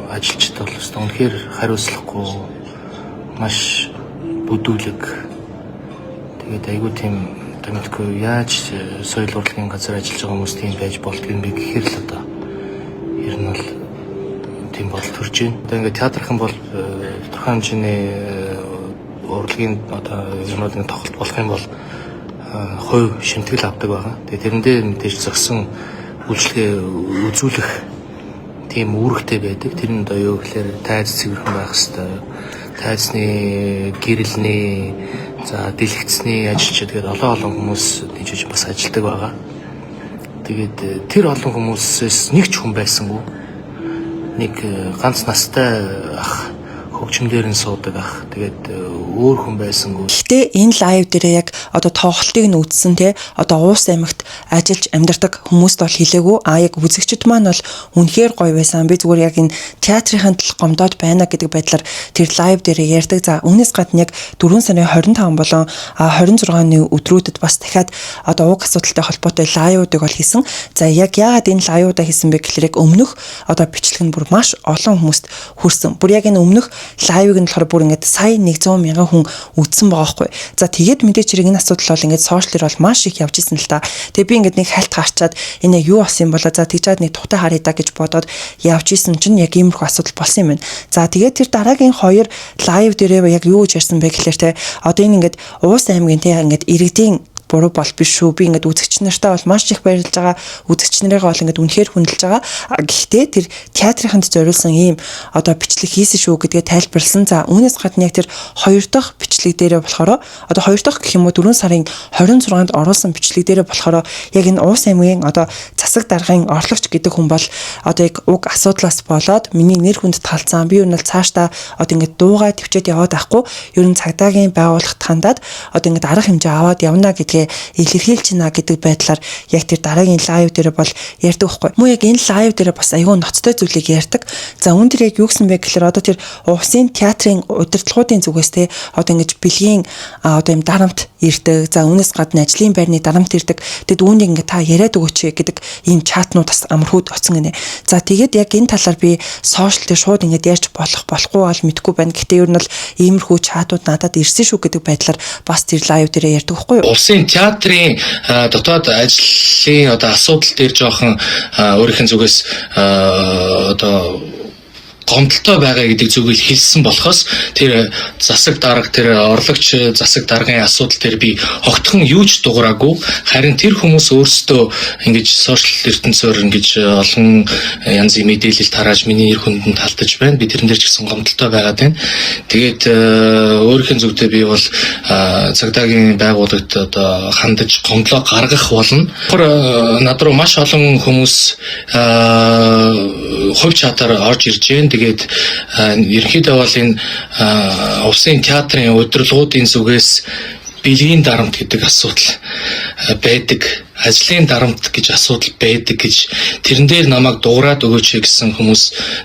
ажилчид бол үнэхээр хариуцлахгүй маш бүдүүлэг. Тэгээд айгүй тийм тэмдэглэхгүй яаж соёл урлагийн газар ажиллаж байгаа хүмүүс тийм байж болдгийг би гэхээр л одоо ер нь бол тийм бодол төрж байна. Одоо ингээд театрхан бол тодорхой хэмжээний урлагийн одоо юмнууд нэг тоглолт болох юм бол хувь шимтгэл авдаг байгаа. Тэгээд тэрэндээ мэдээж зөксөн үйлчлэгээ үзүүлэх тийм үүрэгтэй байдаг. Тэр нь одоо юу гэхээр тайз цэвэрхэн байх хэвээр. Тайзны гэрэлний за дэлгэцний ажилчид тэгээд олон хүмүүс тийж бас ажилладаг байгаа. Тэгээд тэр олон хүмүүсээс нэг ч хүн байсангүй. Нэг ганц настай ах хөгжмөөр нь суудаг ах. Тэгээд өөр хүн байсангүй. Гэхдээ энэ лайв дээрээ яг одоо тоглолтыг нь үзсэн те одоо Уус аймагт ажиллаж амьдардаг хүмүүст бол хэлээгүй. Яг үзэгчд маань бол үнэхээр гоё байсан. Би зүгээр яг энэ театрын тал гомдоод байна гэдэг байдлаар тэр лайв дээрээ ярьдаг. За үүнээс гадна яг 4 сарын 25 болон 26-ны өдрүүдэд бас дахиад одоо уг асуудалтай холбоотой лайвуудыг бол хийсэн. За яг яагаад энэ лайвуудаа хийсэн бэ гэхээр яг өмнөх одоо бичлэг нь бүр маш олон хүмүүст хүрсэн. Бүр яг энэ өмнөх лайвыг нь болохоор бүр ингээд сая 100 мянган хүн үзсэн байгаа байхгүй. За тэгээд мэдээч хэрэг энэ асуудал бол ингээд сошиалэр бол маш их явж исэн л та. Тэгээ би ингээд нэг хальт гарчаад энэ юу болсон юм болоо за тэгжээд нэг тухтай харъя да гэж бодоод явж исэн чинь яг иймэрхүү асуудал болсон юм байна. За тэгээд тэр дараагийн 2 лайв дээрээ яг юу гэж ярьсан бэ гэхээр те одоо энэ ингээд Уус аймгийн те ингээд иргэдийн буруу бол биш шүү. Би ингээд үзэгч нартай бол маш их баярлж байгаа. Үзэгч нарыгаа бол ингээд үнэхээр хүндэлж байгаа. Гэхдээ тэр театрынханд зориулсан ийм одоо бичлэг хийсэн шүү гэдгээ тайлбарлсан. За үүнээс гадна яг тэр 2 дахь бичлэг дээрээ болохоор одоо 2 дахь гэх юм уу 4 сарын 26-нд оруулсан бичлэг дээрээ болохоор яг энэ Уус аймгийн одоо засаг даргын орлогч гэдэг хүн бол одоо яг уг асуудлаас болоод миний нэр хүнд талцсан. Би юу нь бол цаашдаа одоо ингээд дуугаа төвчээд яваад байхгүй. Ер нь цагдаагийн байгууллагт хандаад одоо ингээд арга хэмжээ аваад явна гэдгээ илэрхийлж байна гэдэг байдлаар яг тэр дараагийн лайв дээр бол ярьдаг байхгүй. Мөн яг энэ лайв дээр бас аюу ноцтой зүйлийг ярьдаг. За үүн дээр яг юу гэсэн бэ гэхээр одоо тэр Усын театрын удирдлагуудын зүгээс те одоо ингэж бэлгийн одоо юм дарамт ирдэг. За үүнээс гадна ажлын байрны дарамт ирдэг. Тэгэд үүнийг ингээ та яриад өгөөч гэдэг ийм чатнууд бас амархууд оцсон гинэ. За тэгээд яг энэ талаар би сошиал дээр шууд ингээд ярьж болохгүй бол мэдгүй байна. Гэтэ ер нь бол иймэрхүү чатууд надад ирсэн шүү гэдэг байдлаар бас тэр лайв дээр ярьдаг байхгүй юу? Улсын театрын дотоод ажлын одоо асуудал дээр жоохон өөрийнх нь зүгээс одоо гомдолтой байгаа гэдэг зүгийг хэлсэн болохоос тэр засаг дарга тэр орлогч засаг даргын асуудал дээр би огтхон юу ч дуураагүй харин тэр хүмүүс өөрсдөө ингэж сошиал ертөнцөөр ингэж олон янзын мэдээлэл тарааж миний нэр хүндэн талтаж байна би тэрэн дээр ч гэсэн гомдолтой байгаад байна. Тэгээд өөрийнх нь зүгтээ би бол цагдаагийн байгууллагт одоо хандаж гомдлоо гаргах болно. Над руу маш олон хүмүүс хувь чатаар орж ирж байна. Тэгээд ерөнхийдөө бол энэ Усын театрын удирдлагуудын зүгээс бэлгийн дарамт гэдэг асуудал байдаг. Ажлын дарамт гэж асуудал байдаг гэж тэрэн дээр намайг дуурайд өгөөч гэсэн хүмүүс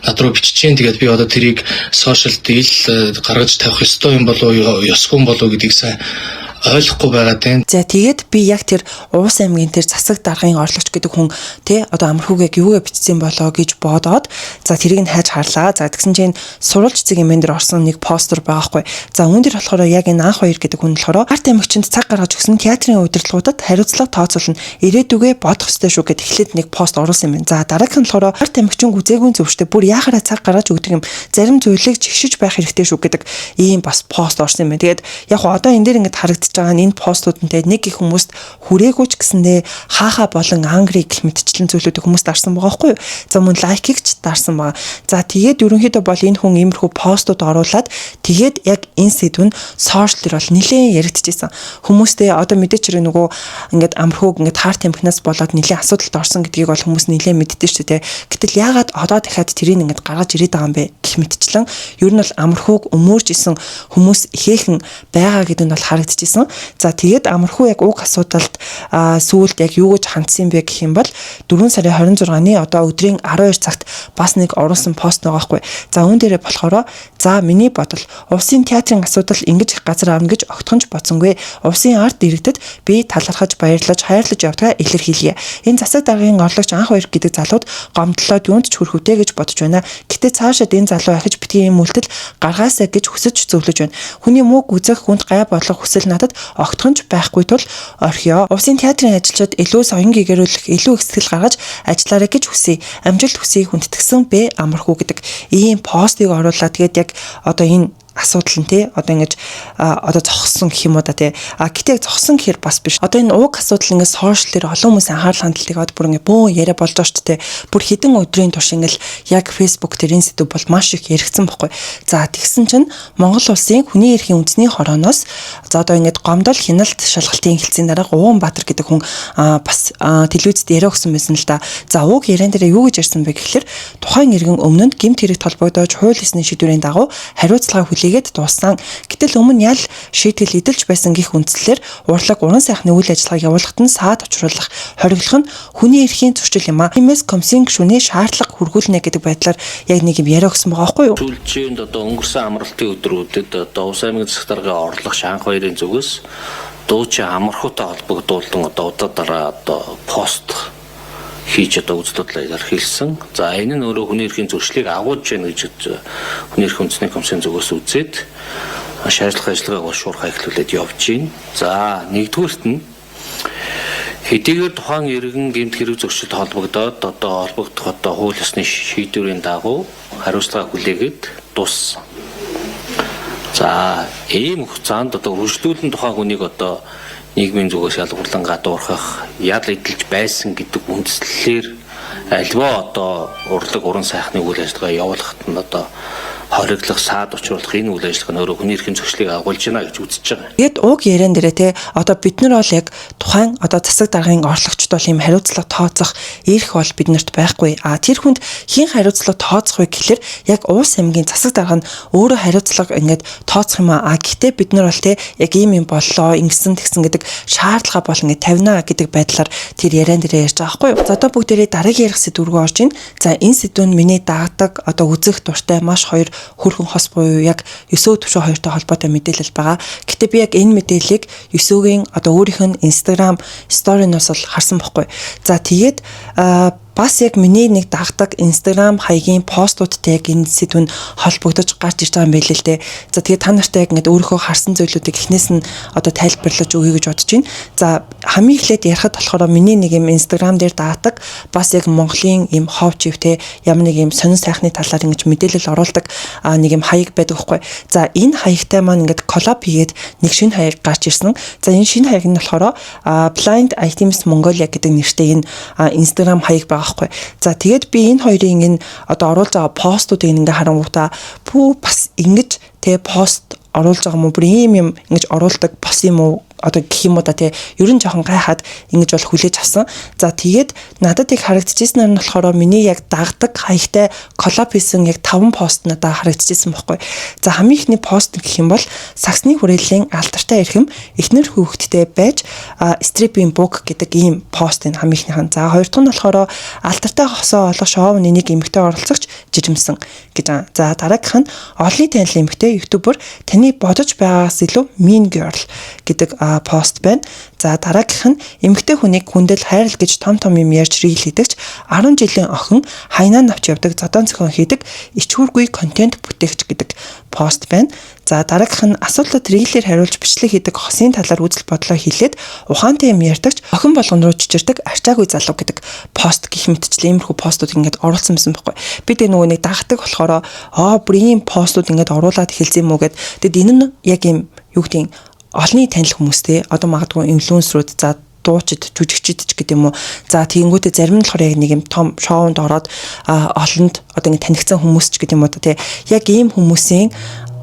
над руу бичиж जैन. Тэгээд би одоо тэрийг сошиалд ил гаргаж тавих ёстой юм болов уу ёсгүй юм болов уу гэдгийг сайн ойлгохгүй байгаа тань. За тэгээд би яг тэр Уус аймгийн тэр засаг даргын орлогч гэдэг хүн тэ одоо амархууг юугээ бичсэн болоо гэж бодоод за тэрийг нь хайж харлаа. За тэгсэн чинь сурвалж цэгийн мен дээр орсон нэг постэр байгаа хгүй. За үүн дээр болохоор яг энэ анх хоёр гэдэг хүн болохоор арт аймагчинд цаг гаргаж өгсөн театрын удирдлагуудад хариуцлага тооцоолно. Ирээдүгээ бодох ёстой шүү гэд эхлээд нэг пост оруулсан юм байна. За дараагийн нь болохоор арт аймагчин үзээгүй зөвштэй бүр яхаараа цаг гаргаж өгдөг юм. Зарим зүйлийг жигшиж байх хэрэгтэй шүү гэдэг ийм бас пост орсон юм байна. Тэгээд яг одоо энэ дээр ингээд харагдаж байгаа энэ постуудтай нэг их хүмүүст хүрээгүйч гэсэндээ хаахаа болон ангри гэх мэтчлэн зүйлүүдийг хүмүүст дарсан байгаа байхгүй юу. За мөн лайкийг ч дарсан байгаа. За тэгээд ерөнхийдөө бол энэ хүн иймэрхүү постууд оруулаад тэгээд яг энэ сэдв нь сошиал дээр бол нэлээд яригдчихсэн. Хүмүүстэй одоо мэдээч хэрэг нөгөө ингээд амархууг ингээд харт тамхинаас болоод нэлээд асуудалд орсон гэдгийг бол хүмүүс нэлээд мэддэж шүү дээ. Гэтэл яагаад одоо дахиад тэрийг ингээд гаргаж ирээд байгаа юм бэ гэх мэтчлэн ер нь бол амархууг өмөрж исэн хүмүүс ихээхэн байгаа гэдэг нь бол харагдчихсэн. За тэгээд амархуу яг уг асуудалд сүүлд яг юу гэж хандсан бэ гэх юм бол 4 сарын 26-ны одоо өдрийн 12 цагт бас нэг оруулсан пост байгаа байхгүй. За үүн дээрээ болохоор за миний бодол Увсын театрын асуудал ингэж их газар авна гэж огтхонч бодсонгүй. Увсын арт дэргэдэд би талархаж баярлаж хайрлаж явдгаа илэрхийлье. Энэ засаг даргын орлогч анх хоёр гэдэг залууд гомдлоод юунд ч хүрхүтэй гэж бодож байна. Гэтэ цаашаа энэ залуу ахиж битгий юм үйлдэл гаргаасаа гэж хүсэж зөвлөж байна. Хүний мууг үзэх хүнд гай болох хүсэл надад огтхонч байхгүй тул орхиё. Увсын театрын ажилчид илүү соён гэгэрүүлэх, илүү их сэтгэл гаргаж ажиллаарай гэж хүсье. Амжилт хүсье хүндэтгсэн бэ амархуу гэдэг ийм постыг оруулаад тэгээд яг одоо энэ асуудал нь тий одоо ингэж одоо зогссон гэх юм уу да тий гэтээ зогссон гэхээр бас биш одоо энэ ууг асуудал ингэ сошиал дээр олон хүмүүс анхаарал хандлагад бүр ингэ бөө яриа болж байгаа шүү дээ бүр хэдэн өдрийн турш ингээл яг фэйсбુક дээр энэ сэдв бол маш их яригдсан байхгүй за тэгсэн чинь Монгол улсын хүний эрхийн үндэсний хорооноос за одоо ингэ гомдол хяналт шалгалтын хэлцээний дараа Уунбаатар гэдэг хүн бас телевизэд яриа өгсөн байсан л да за ууг яриан дээр юу гэж ярьсан бэ гэхэлэр тухайн иргэн өмнө нь гэмт хэрэгт холбогдож хууль ёсны шийдвэрийн дагуу хариуцлага хийгээд дууссан. Гэтэл өмнө ял шийтгэл эдэлж байсан гих үндслээр урлаг уран сайхны үйл ажиллагааг явуулахад нь саад учруулах, хориглох нь хүний эрхийн зөрчил юм а. Тиймээс комиссийн гишүүний шаардлага хүргүүлнэ гэдэг байдлаар яг нэг юм яриа өгсөн байгаа байхгүй юу? Сүүлчээнд одоо өнгөрсөн амралтын өдрүүдэд одоо Увс аймгийн засаг даргын орлогч анх хоёрын зүгээс дуучин амархуутай холбогдуулан одоо удаа дараа одоо пост хийж одоо үзэлтэй илэрхийлсэн. За энэ нь өөрөө хүний эрхийн зөрчлийг агуулж байна гэж хүний эрхийн үндэсний комиссийн зүгээс үзээд шаардлага ажиллагааг шуурхай эхлүүлээд явж байна. За нэгдүгээрт нь хэдийгээр тухайн иргэн гэмт хэрэг зөрчилд холбогдоод одоо холбогдох одоо хууль ёсны шийдвэрийн дагуу хариуцлага хүлээгээд дууссан. За ийм хугацаанд одоо үргэлжлүүлэн тухайн хүнийг одоо нийгмийн зүгээс ялгуурлан гадуурхах, ял эдэлж байсан гэдэг үндслэлээр альва одоо урлаг уран сайхны үйл ажиллагаа явуулахад нь одоо хориглох, саад учруулах энэ үйл ажиллагаа нь өөрөө хүний эрхийн зөрчлийг агуулж байна гэж үзэж байгаа. Тэгэд уг яриан дээрээ те одоо бид нар бол яг тухайн одоо засаг даргын орлогчд бол ийм хариуцлага тооцох эрх бол биднэрт байхгүй. А тэр хүнд хэн хариуцлага тооцох вэ гэхэлэр яг Увс аймгийн засаг дарга нь өөрөө хариуцлага ингээд тооцох юм а. Гэтэ бид нар бол те яг ийм юм боллоо, ингэсэн тэгсэн гэдэг шаардлага бол ингээд тавина гэдэг байдлаар тэр яриан дээрээ ярьж байгаа байхгүй юу. За одоо бүгдээрээ дараагийн ярих сэдв рүү орж ийн. За энэ сэдв нь миний дагдаг одоо үзэх дуртай маш хоёр хөрхөн хос буюу яг 9 төвшөө хоёртой холбоотой мэдээлэл байгаа. Гэтэ би яг энэ мэдээллийг 9-гийн одоо өөрийнх нь Instagram story-ноос л харсан байхгүй. За тэгээд бас яг миний нэг дагдаг Instagram хаягийн постуудтай яг энэ сэдв нь холбогдож гарч ирж байгаа юм байл л дээ. За тэгээд та нартай яг ингээд өөрийнхөө харсан зүйлүүдийг эхнээс нь одоо тайлбарлаж өгье гэж бодож байна. За хамгийн эхлээд ярихад болохоор миний нэг юм Instagram дээр даадаг бас яг Монголын юм хов живтэй ямар нэг юм сонин сайхны талаар ингэж мэдээлэл оруулдаг нэг юм хаяг байдаг байхгүй. За энэ хаягтай маань ингээд коллаб хийгээд нэг шинэ хаяг гарч ирсэн. За энэ шинэ хаяг нь болохоор Blind Items Mongolia гэдэг нэртэй энэ Instagram хаяг байгаа. За тэгээд би энэ хоёрын энэ одоо оруулж байгаа постуудыг ингээ харангуйтаа бас ингэж тэ пост оруулж байгаа юм уу бүр ийм юм ингэж оруулдаг бос юм уу одоо гэх юм уу да тий ер нь жоохон гайхаад ингэж бол хүлээж авсан. За тэгээд надад их харагдчихсан нь болохоор миний яг дагдаг хаягтай коллаб хийсэн яг 5 пост надад харагдчихсан байхгүй. За хамгийн ихний пост гэх юм бол саксны хүрээллийн алдартай эрхэм эхнэр хүүхэдтэй байж stripping book гэдэг ийм пост энэ хамгийн ихнийх нь. За хоёр дахь нь болохоор алдартай хосоо олох шоуны нэг эмэгтэй оролцогч жижимсэн гэж. За дараагийнх нь олонний танил эмэгтэй ютубер таны бодож байгаагаас илүү mean girl гэдэг пост байна. За дараагийнх нь эмэгтэй хүнийг хүндэл хайрл гэж том юм ярьж рeel хийдэгч 10 жилийн охин хайнаа навч явдаг зодон зохион хийдэг ичхүүргүй контент бүтээгч гэдэг пост байна. За дараагийнх нь асуултад реелээр хариулж бичлэг хийдэг хосын талаар үзэл бодлоо хэлээд ухаантай юм ярьдагч охин болгон руу чичирдэг арчаагүй залуу гэдэг пост гэх мэтчлэн иймэрхүү постууд ингээд оруулсан байсан байхгүй. Бид нөгөө нэг дагдаг болохоор бүр ийм постууд ингээд оруулаад хэлсэн юм уу гэд. Тэгэд энэ нь яг ийм юу гэдэг олонний танил хүмүүстэй одоо магадгүй инфлюенсерүүд за дуучид жүжигчид ч гэдэг юм уу. За тэгэнгүүтээ зарим нь болохоор яг нэг юм том шоунд ороод олонд одоо ингэ танигдсан хүмүүс ч гэдэг юм уу тий. Яг ийм хүмүүсийн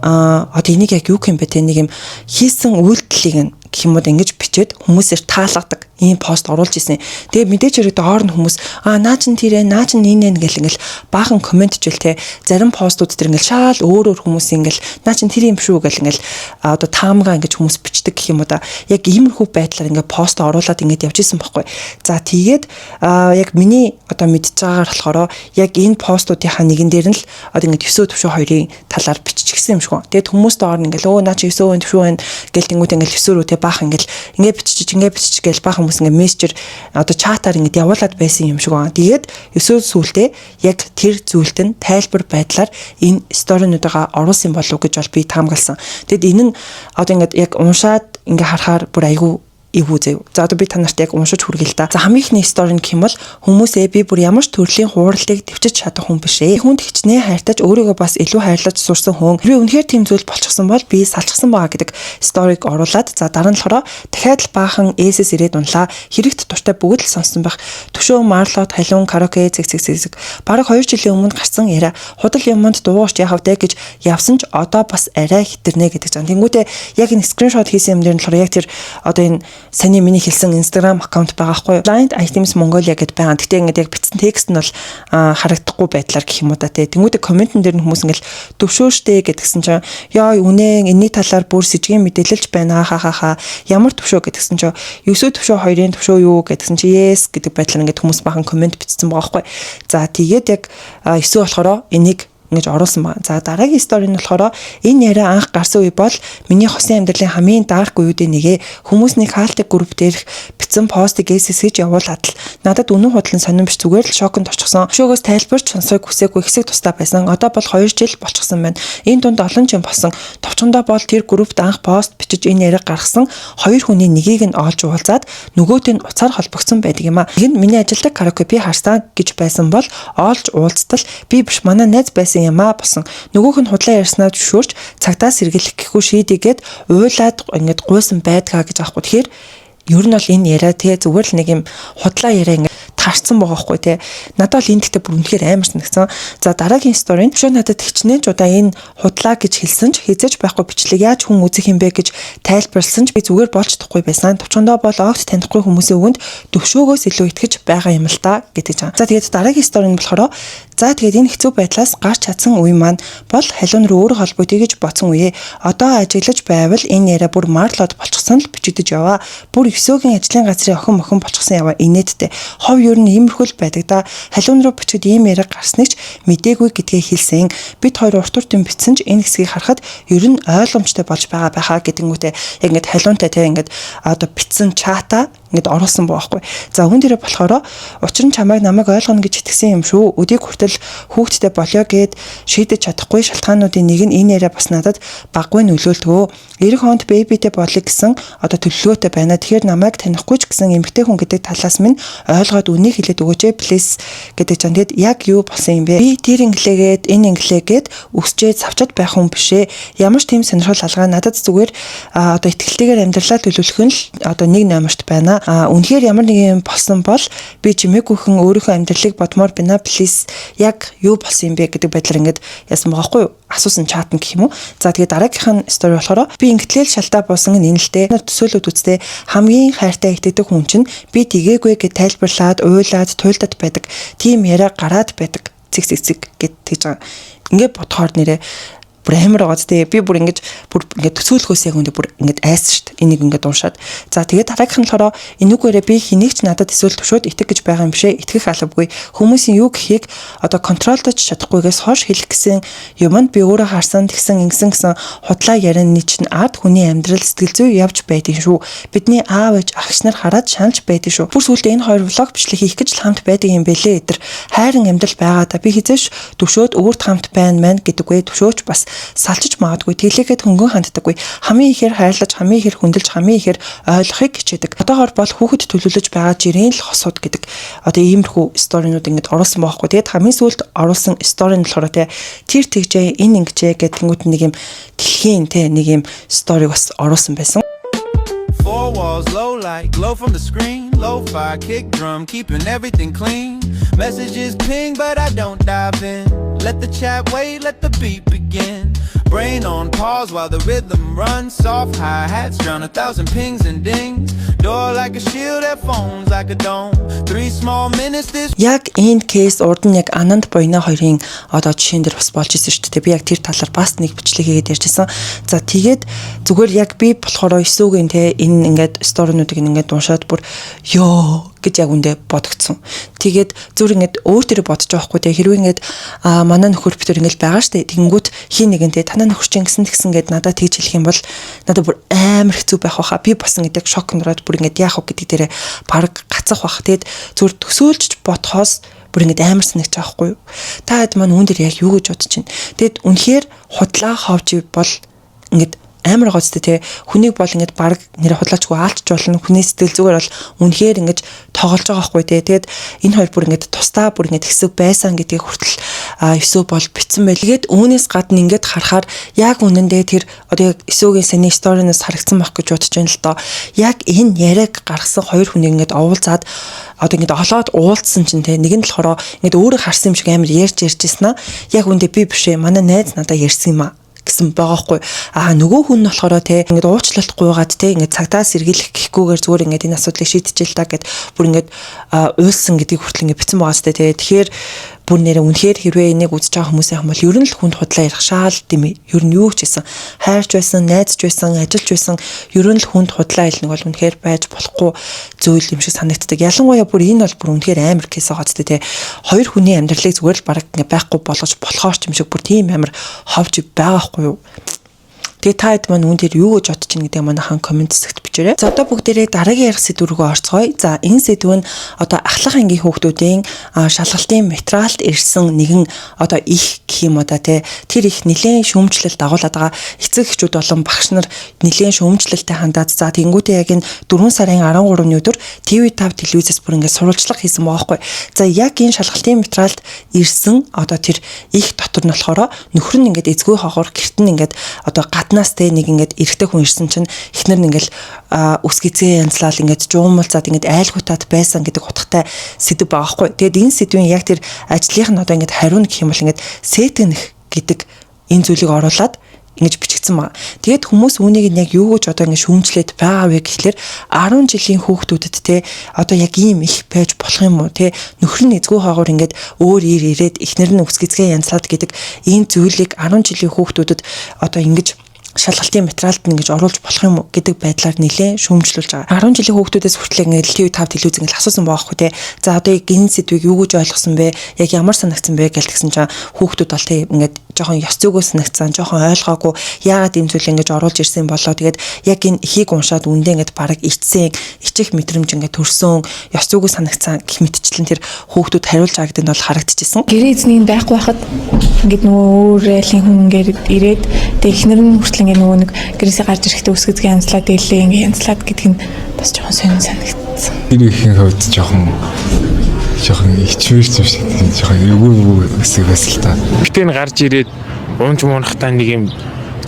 одоо энийг яг юу юм бэ те нэг юм хийсэн үйлдэлийг гэх юм уу ингэж бичээд хүмүүсээр таалгадаг ийм пост оруулж исэн. Тэгээ мэдээж хэрэг доор нь хүмүүс наа чин тэрэ наа чин энэ гэл ингээл баахан комент жил те зарим постууд дээр ингээл шаал өөр хүмүүс ингээл наа чин тэр юм шүү гэл ингээл одоо таамгаа ингэж хүмүүс бичдэг гэх юм уу да. Яг иймэрхүү байдлаар ингээ пост оруулаад ингэж явж исэн байхгүй. За тэгээд яг миний одоо мэдж байгаагаар болохоор яг энэ постуудынхаа нэгэн дээр нь л одоо ингэ 9 төвшөө хоёрын талаар биччихсэн юм шиг. Тэгээд хүмүүс доор нь ингээл наа чи 9 төвшөө байна гэл тэнгууд ингээл 9 рүү те баах ингээл ингээ бичиж гэл баах хүмүүс ингээ мессежээр одоо чатаар ингээ явуулаад байсан юм шиг байна. Тэгээд өсөө сүултээ яг тэр зүйлд нь тайлбар байдлаар энэ сторинуудаа оруулсан болов уу гэж бол би таамагласан. Тэгэд энэ нь одоо ингээ яг уншаад ингээ харахаар бүр айгүй эвгүй заяа. За одоо би та нарт яг уншиж хүргэл та. За хамгийн ихний стори нь гэх юм бол хүмүүсээ би бүр ямар ч төрлийн хууралтыг төвчж чадах хүн биш ээ. Хүнд хичнээн хайртаж өөрийгөө бас илүү хайрлаж сурсан хүн. Би үнэхээр тийм зүйл болчихсон бол би салчихсан байгаа гэдэг сториг оруулаад за дараа нь болохоор дахиад л баахан ээсэс ирээд унлаа. Хэрэгт дуртай бүгд л сонссон байх. Төшөө марлот халуун караоке зэг. Бараг 2 жилийн өмнө гарсан яриа худал юмд дуугарч яхав дэ гэж явсан ч одоо бас арай хитэрнэ гэдэг жан. Тэнгүүтээ яг энэ скриншот хийсэн юм дээр нь болохоор яг тэр одоо энэ саний миний хэлсэн Instagram аккаунт байгаа хгүй юу? Blind Items Mongolia гэдээ байгаа. Гэтэ ингээд яг бичсэн текст нь бол харагдахгүй байдлаар гэх юм уу да тий. Тэнгүүдээ комментэн дээр нь хүмүүс ингээд төвшөөштэй гэдгсэн чинь яа үнэ энэний талаар бүр сэжгийн мэдээлэлж байна хаа ямар төвшөө гэдгсэн чинь 9 төвшөө 2-ын төвшөө юу гэдгсэн чинь yes гэдэг байдлаар ингээд хүмүүс бахан коммент бичсэн байгаа хгүй. За тэгээд яг 9 болохоор энийг ингэж оруулсан байна. За дараагийн стори нь болохоор энэ яриа анх гарсан үе бол миний хосын амьдралын хамгийн дарк үеүүдийн нэгэ хүмүүсний хаалтыг групп дээрх бичсэн постыг эсэсгэж явуулаад л надад үнэн худлан сонирн биш зүгээр л шоконд очихсон. Шоогоос тайлбарч сонсоог хүсээгүй хэсэг тустай байсан. Одоо бол 2 жил болчихсон байна. Энэ дунд олон жин болсон. Товчондоо бол тэр группт анх пост бичиж энэ яриаг гаргасан 2 хүний нэгийг нь олж уулзаад нөгөөт нь уцаар холбогдсон байдаг юм а. Энэ миний ажилдаг караоке би харсан гэж байсан бол олж уулзтал би биш манай найз байсан ямаа босон. Нөгөөх нь худлаа ярьснаа зөвшөөрч цагтаа сэргийлэх гэхгүй шийдийгээд уйлаад ингээд гуйсан байдгаа гэж аахгүй. Тэгэхээр ер нь бол энэ яриа тий зүгээр л нэг юм худлаа яриа ингээд таарсан байгаа хгүй тий. Надад л энэ гэхдээ бүр үнэхээр амар санагдсан. За дараагийн стори нь шууд надад хичнээн ч удаа энэ худлаа гэж хэлсэн ч хизэж байхгүй бичлэг яаж хүн үзэх юм бэ гэж тайлбарлсан ч би зүгээр болж чадахгүй байсан. Төвчөндөө бол огт танихгүй хүмүүсийн өвөнд төвшөөгөөс илүү итгэж байгаа юм л та гэдэг жаа. За тэгээд дараагийн стори нь болохоор за тэгээд энэ хэцүү байдлаас гарч чадсан үе маань бол халуун руу өөр холбоотой гэж бодсон үе. Одоо ажиглаж байвал энэ яриа бүр марлоод болчихсон л бичигдэж яваа. Бүр 9-гийн ажлын газрын охин болчихсон яваа инээдтэй. Хов ер нь иймэрхүүл байдаг да. Халуун руу бичиж ийм яриа гарсныг ч мдээгүй гэдгээ хэлсэн. Бид хоёр урт уртын бичсэн ч энэ хэсгийг харахад ер нь ойлгомжтой болж байгаа байхаа гэдэнгүүтээ яг ингээд халуунтай те ингээд одоо бичсэн чата ингээд оруулсан байхгүй. За хүн дээрээ болохоор учир нь чамайг намайг ойлгоно гэж итгэсэн юм шүү. Өдийг хүртэл хүүхдтэй болё гэд шийдэж чадахгүй шалтгаануудын нэг нь энэ яриа бас надад баггүй нөлөөлтгөө. 90 хонд бэбитэй болъё гэсэн одоо төлөвлөгөөтэй байна. Тэгэхээр намайг танихгүй ч гэсэн эмэгтэй хүн гэдэг талаас минь ойлгоод үнийг хэлээд өгөөч please гэдэг ч. Тэгэд яг юу болсон юм бэ? Би тэр инглигээд энэ инглигээд өсчээд савчаад байх хүн бишээ. Ямар ч тийм сонирхол алгаа надад зүгээр одоо итгэлтэйгээр амьдралаа төлөвлөх нь л одоо нэг номерт байна. Үнэхээр ямар нэг юм болсон бол би чимээгүйхэн өөрийнхөө амьдралыг бодмоор байна please яг юу болсон юм бэ гэдэг байдлаар ингээд яасан байгаа хгүй юу? Асуусан чат нь гэх юм уу. За тэгээд дараагийнх нь стори болохоор би ингээтэл шалтаа буусан нь энэ л дээ. Төсөөлөд үзтээ хамгийн хайртай итгэдэг хүн чинь би тэгээгүй гэж тайлбарлаад уйлаад туйлдаад байдаг. Тим яриа гараад байдаг. Цэг гэд тэгж байгаа. Ингээд бодохоор нэрээ бүр бүр амар байгаа тий. Би бүр ингэж төсөөлөхөөс яг үндэ бүр ингэж айсан шүү дээ. Энийг ингэж уншаад. За тэгээд дараагийнх нь болохоор энүүгээрээ би хэнийг ч надад эсвэл төвшөөд итгэх гэж байгаа юм бишээ. Итгэх албагүй. Хүмүүсийн юу гэхийг одоо контролдож чадахгүйгээс хойш хэлэх гэсэн юмд би өөрөө харсан тэгсэн ингэсэн гэсэн худлаа ярианы чинь ард хүний амьдрал сэтгэл зүй явж байдаг шүү. Бидний аав ээж агш нар хараад шаналж байдаг шүү. Бүр сүүлдээ энэ хоёр влог бичлэг хийх гэж хамт байдаг юм бэлээ эдэр. Хайрын амьдрал байгаа да би хизээш төвшөөд өөрт хамт байна мэн гэдэггүй. Төвшөөч бас салчиж магадгүй тэглээгээд хөнгөн ханддаггүй. Хамгийн ихээр хайрлаж, хамгийн ихээр хүндэлж, хамгийн ихээр ойлгохыг хичээдэг. Одоогоор бол хүүхэд төлөвлөж байгаа жирийн л хосууд гэдэг. Одоо иймэрхүү сторинууд ингэж оруулсан байхгүй. Тэгээд хамгийн сүүлд оруулсан сторин болохоор тэр тэгжээ, энэ ингэжээ гэдэг тэнгууд нэг юм дэлхийн нэг юм сториг бас оруулсан байсан. Four walls, low light, glow from the screen. Lo-fi, kick drum, keeping everything clean. Messages ping, but I don't dive in. Let the chat wait, let the beat begin. Brain on pause while the rhythm runs. Soft hi-hats drown 1,000 pings and dings. Door like a shield, headphones like a dome. 3 small minutes this. Яг энэ кейс урд нь яг Ананд Боёна хоёрын одоо жишээн дээр бас болж исэн шүү дээ. Би яг тэр талаар бас нэг бичлэг хийгээд ярьжсэн. За тэгээд зүгээр яг би болохоор 9-гийн энэ ингээд сторинуудыг ингээд уншаад бүр ёо гэж яг үндэ бодогдсон. Тэгээд зүр ингээд өөр төрөй бодож байгаа хгүй те хэрвээ ингээд манай нөхөр битэр ингээд байгаа штэ тэгэнгүүт хин нэгэнтэй танаа нөхөр чинь гэсэн гээд надад тэгж хэлэх юм бол надад бүр амар хэцүү байх байхаа би басан гэдэг шок нураад бүр ингээд яах вэ гэдэг дээрээ баг гацах бах. Тэгээд зүр төсөөлж бодхоос бүр ингээд амар санагч байгаа хгүй юу. Та хэд маань үүн дээр яг юу гэж бодож чинь. Тэгэд үнэхээр худлаа ховж бол ингээд амар гоцтой те хүнийг бол ингээд баг нэр худлаачгүй аалтч болно хүний сэтгэл зүгээр бол үнэхээр ингэж тоглож байгаа хгүй те тэгээд энэ хоёр бүр ингээд тусдаа бүр ингээд хэсэг байсан гэдгийг хүртэл өсөө бол битсэн байл. Тэгээд үүнээс гадна ингээд харахаар яг үнэндээ тэр одоо яг өсөөгийн сэний сторинаас харагдсан байх гэж бодож байна л доо. Яг энэ яриаг гаргасан хоёр хүнийг ингээд овуулзаад одоо ингээд олоод уулзсан чинь те нэг нь болохоор ингээд өөрөө харсан юм шиг амар ярьж ирсэн аа. Яг үндэ би бишээ манай найз надаа ярьсан юм аа гэсэн байгаа хгүй. Нөгөө хүн нь болохоор ингээд уучлалт гуйгаад ингээд цагтаа сэргийлэх гэхгүйгээр зүгээр ингээд энэ асуудлыг шийдчихэл та гэд бүр ингээд уйлсан гэдгийг хүртэл ингээд битсэн байгаа сте тэгэхээр бүр нэрээ үнэхээр хэрвээ энийг үзэж байгаа хүмүүсийн хам бол ер нь л хүнд худлаа ярих шаал димээ. Ер нь юу ч гэсэн хайрч байсан, найзч байсан, ажиллаж байсан ер нь л хүнд худлаа хэлнэг бол үнэхээр байж болохгүй зүйл юм шиг санагддаг. Ялангуяа бүр энэ бол бүр үнэхээр амар кейс байгаа ч те. Хоёр хүний амьдралыг зүгээр л бараг ингээ байхгүй болгож болохоор ч юм шиг бүр тийм амар ховж байгаа хгүй юу. Тэгээ та хэд маань үүн дээр юу гэж бодож чинь гэдэг манай хан комент хэсэгт бичээрэй. За одоо бүгдээрээ дараагийн ярих сэдв рүү орцгоё. За энэ сэдв нь одоо ахлах ангийн хүүхдүүдийн шалгалтын материалд ирсэн нэгэн одоо их гэх юм одоо тэр их нэлээд шүүмжлэлт дагуулад байгаа эцэг эхчүүд болон багш нар нэлээд шүүмжлэлтэй хандаад за тэнгуүтээ яг энэ 4 сарын 13-ны өдөр TV5 телевизээс бүр ингээд сурвалжлага хийсэн байгаа байхгүй. За яг энэ шалгалтын материалд ирсэн одоо тэр их дотор нь болохоор нөхөр нь ингээд эзгүй хогоор гэрт нь ингээд одоо гаднаас нэг ингээд эрэгтэй хүн ирсэн чинь эхнэр нь ингээд үс гизээ янзлал ингээд жуумалцаад ингээд айлгуутаад байсан гэдэг утгатай сэдв байгаа хгүй. Тэгэд энэ сэдвийн яг тэр ажлынх нь одоо ингээд хариу гэх юм бол ингээд сэтгэнэх гэдэг энэ зүйлийг оруулаад ингэж бичигдсэн байна. Тэгэд хүмүүс үүнийг яг юу гэж одоо ингэ шүүмжлээд байгаа вэ гэхлээр 10 жилийн хүүхдүүдэд одоо яг ийм их байж болох юм уу нөхөр нь эзгүй хаагуур ингээд өөр ирээд эхнэр нь үсгэцгээ янзлаад гэдэг энэ зүйлийг 10 жилийн хүүхдүүдэд одоо ингэж шалгалтын материалд нь ингэж оруулж болох юм уу гэдэг байдлаар нэлээд шүүмжлүүлж байгаа. 10 жилийн хүүхдүүдээс хүртэл ингээд TV5 телевиз ингээд асуусан байгаа хгүй За одоо энэ сэдвийг юу гэж ойлгосон бэ? Яг ямар санагдсан бэ гэлтгсэн чинь хүүхдүүд бол ингээд жоохон ёс зүйгөө санагдсан, жоохон ойлгоогүй яагаад ийм зүйл ингэж оруулж ирсэн болоо. Тэгээд яг энэ ихийг уншаад үндэ ингээд бараг ичсэн, ичих мэдрэмж ингээд төрсөн, ёс зүйгөө санагдсан гэх мэтчлэн тэр хүүхдүүд хариулж байгаа гэдэг нь бол харагдчихсан. Гэрээ эзнийг байхгүй байхад ингээд нөгөө өөр айлын хүн ингээд ирээд тэг ихнэр нь хүртэл ингээд нөгөө нэг гэрээсээ гарч ирэхдээ үсгэцгээ янзлаад дэлээ ингээд янзлаад гэдэг нь бас жоохон сонир санагдсан. Тэр ихийн хувьд жоохон ичвэрч юм шиг жоохон эвгүй хэсэг байсан л та. Гэтэн гарч ирээд унж муунахтаа нэг юм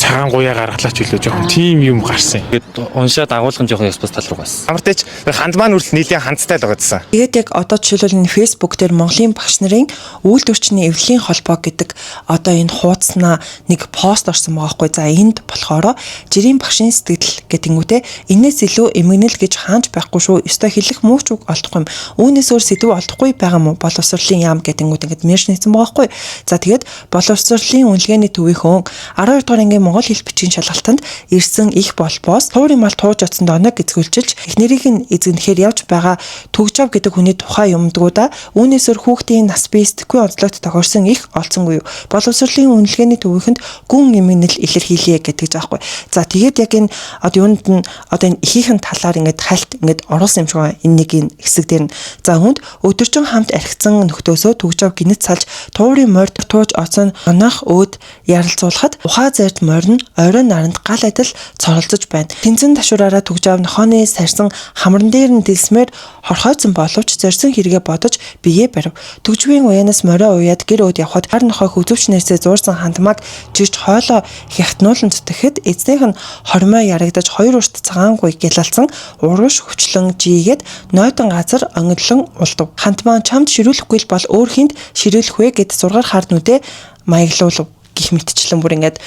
цагаан гуяа гаргалаач үлээ жоохон тийм юм гарсан. Тэгээд уншаад агуулгын жоохон ёс бус тал руу байсан. Амартэйч ханд маань хүртэл нэлээд хандтай л байгаадсан. Тэгээд яг одоо жишээлбэл энэ Facebook дээр Монголын багш нарын үйлдвэрчний эвлэлийн холбоо гэдэг одоо энэ хуудаснаа нэг пост орсон байгаа хгүй. За энд болохоор жирийн багшийн сэтгэл гэдэнгүүтээ энэс илүү эмгэнэл гэж хаанч байхгүй шүү. Ёстой хэлэх мууч үг олдохгүй юм. Үүнээс өөр сэдв олдохгүй байгаа мó боловсролын яам гэдэнгүүт ингээд меншн хийсэн байгаа хгүй. За тэгээд боловсролын үнэлгээний төвийнхөн 12 дугаар ангийн монгол хэл бичгийн шалгалтанд ирсэн их болбоос туурын мал тууж оцсон доног эзгүүлчилж эхнэрийг нь эзэгнэхээр явж байгаа төгжав гэдэг хүний тухай юмдгуудаа үүнээс өөр хүүхдийн нас бие сэтгэхгүй онцлогт тохирсон их олцсонгүй юу. Боловсролын үнэлгээний төвийнхөнд гүн эмгэнэл илэрхийлье гэдэг заахгүй. За тэгээд яг энэ одоо юунд нь одоо энэ ихийнхэн талаар ингээд хальт ингээд оруулсан юм шиг байна. Энэ нэг хэсэг дээр нь. За хүнд өдөржин хамт архицсан нөхдөөсөө төгжав гинэт салж туурын морд тууж оцсон онох өөд ярилцуулахад ухаа зайд морин оройн наранд гал адил цоролцож байна. Тэнцэн ташуураараа төгжав нохооны сарсан хамран дээр нь дэлсмээр хорхойцсон боловч зорьсон хэрэгэ бодож бие барив. Төгжвийн уянаас морио уяад гэр өөд явхад хар нохой хөвзөвч нэрсээ зуурсан хандмаг жирч хоолоо хягтнуулан зүтгэхэд эзнийх нь хормой ярагдаж хоёр урт цагаан гуй гялалцсан урагш хүчлэн жийгээд нойтон газар онгидлон улдав. Хандмаа чамд ширүүлэхгүй бол өөр хинд ширүүлэх вэ гэд зургаар хард нүдэ маяглуулв. Гэх мэтчлэн бүр ингээд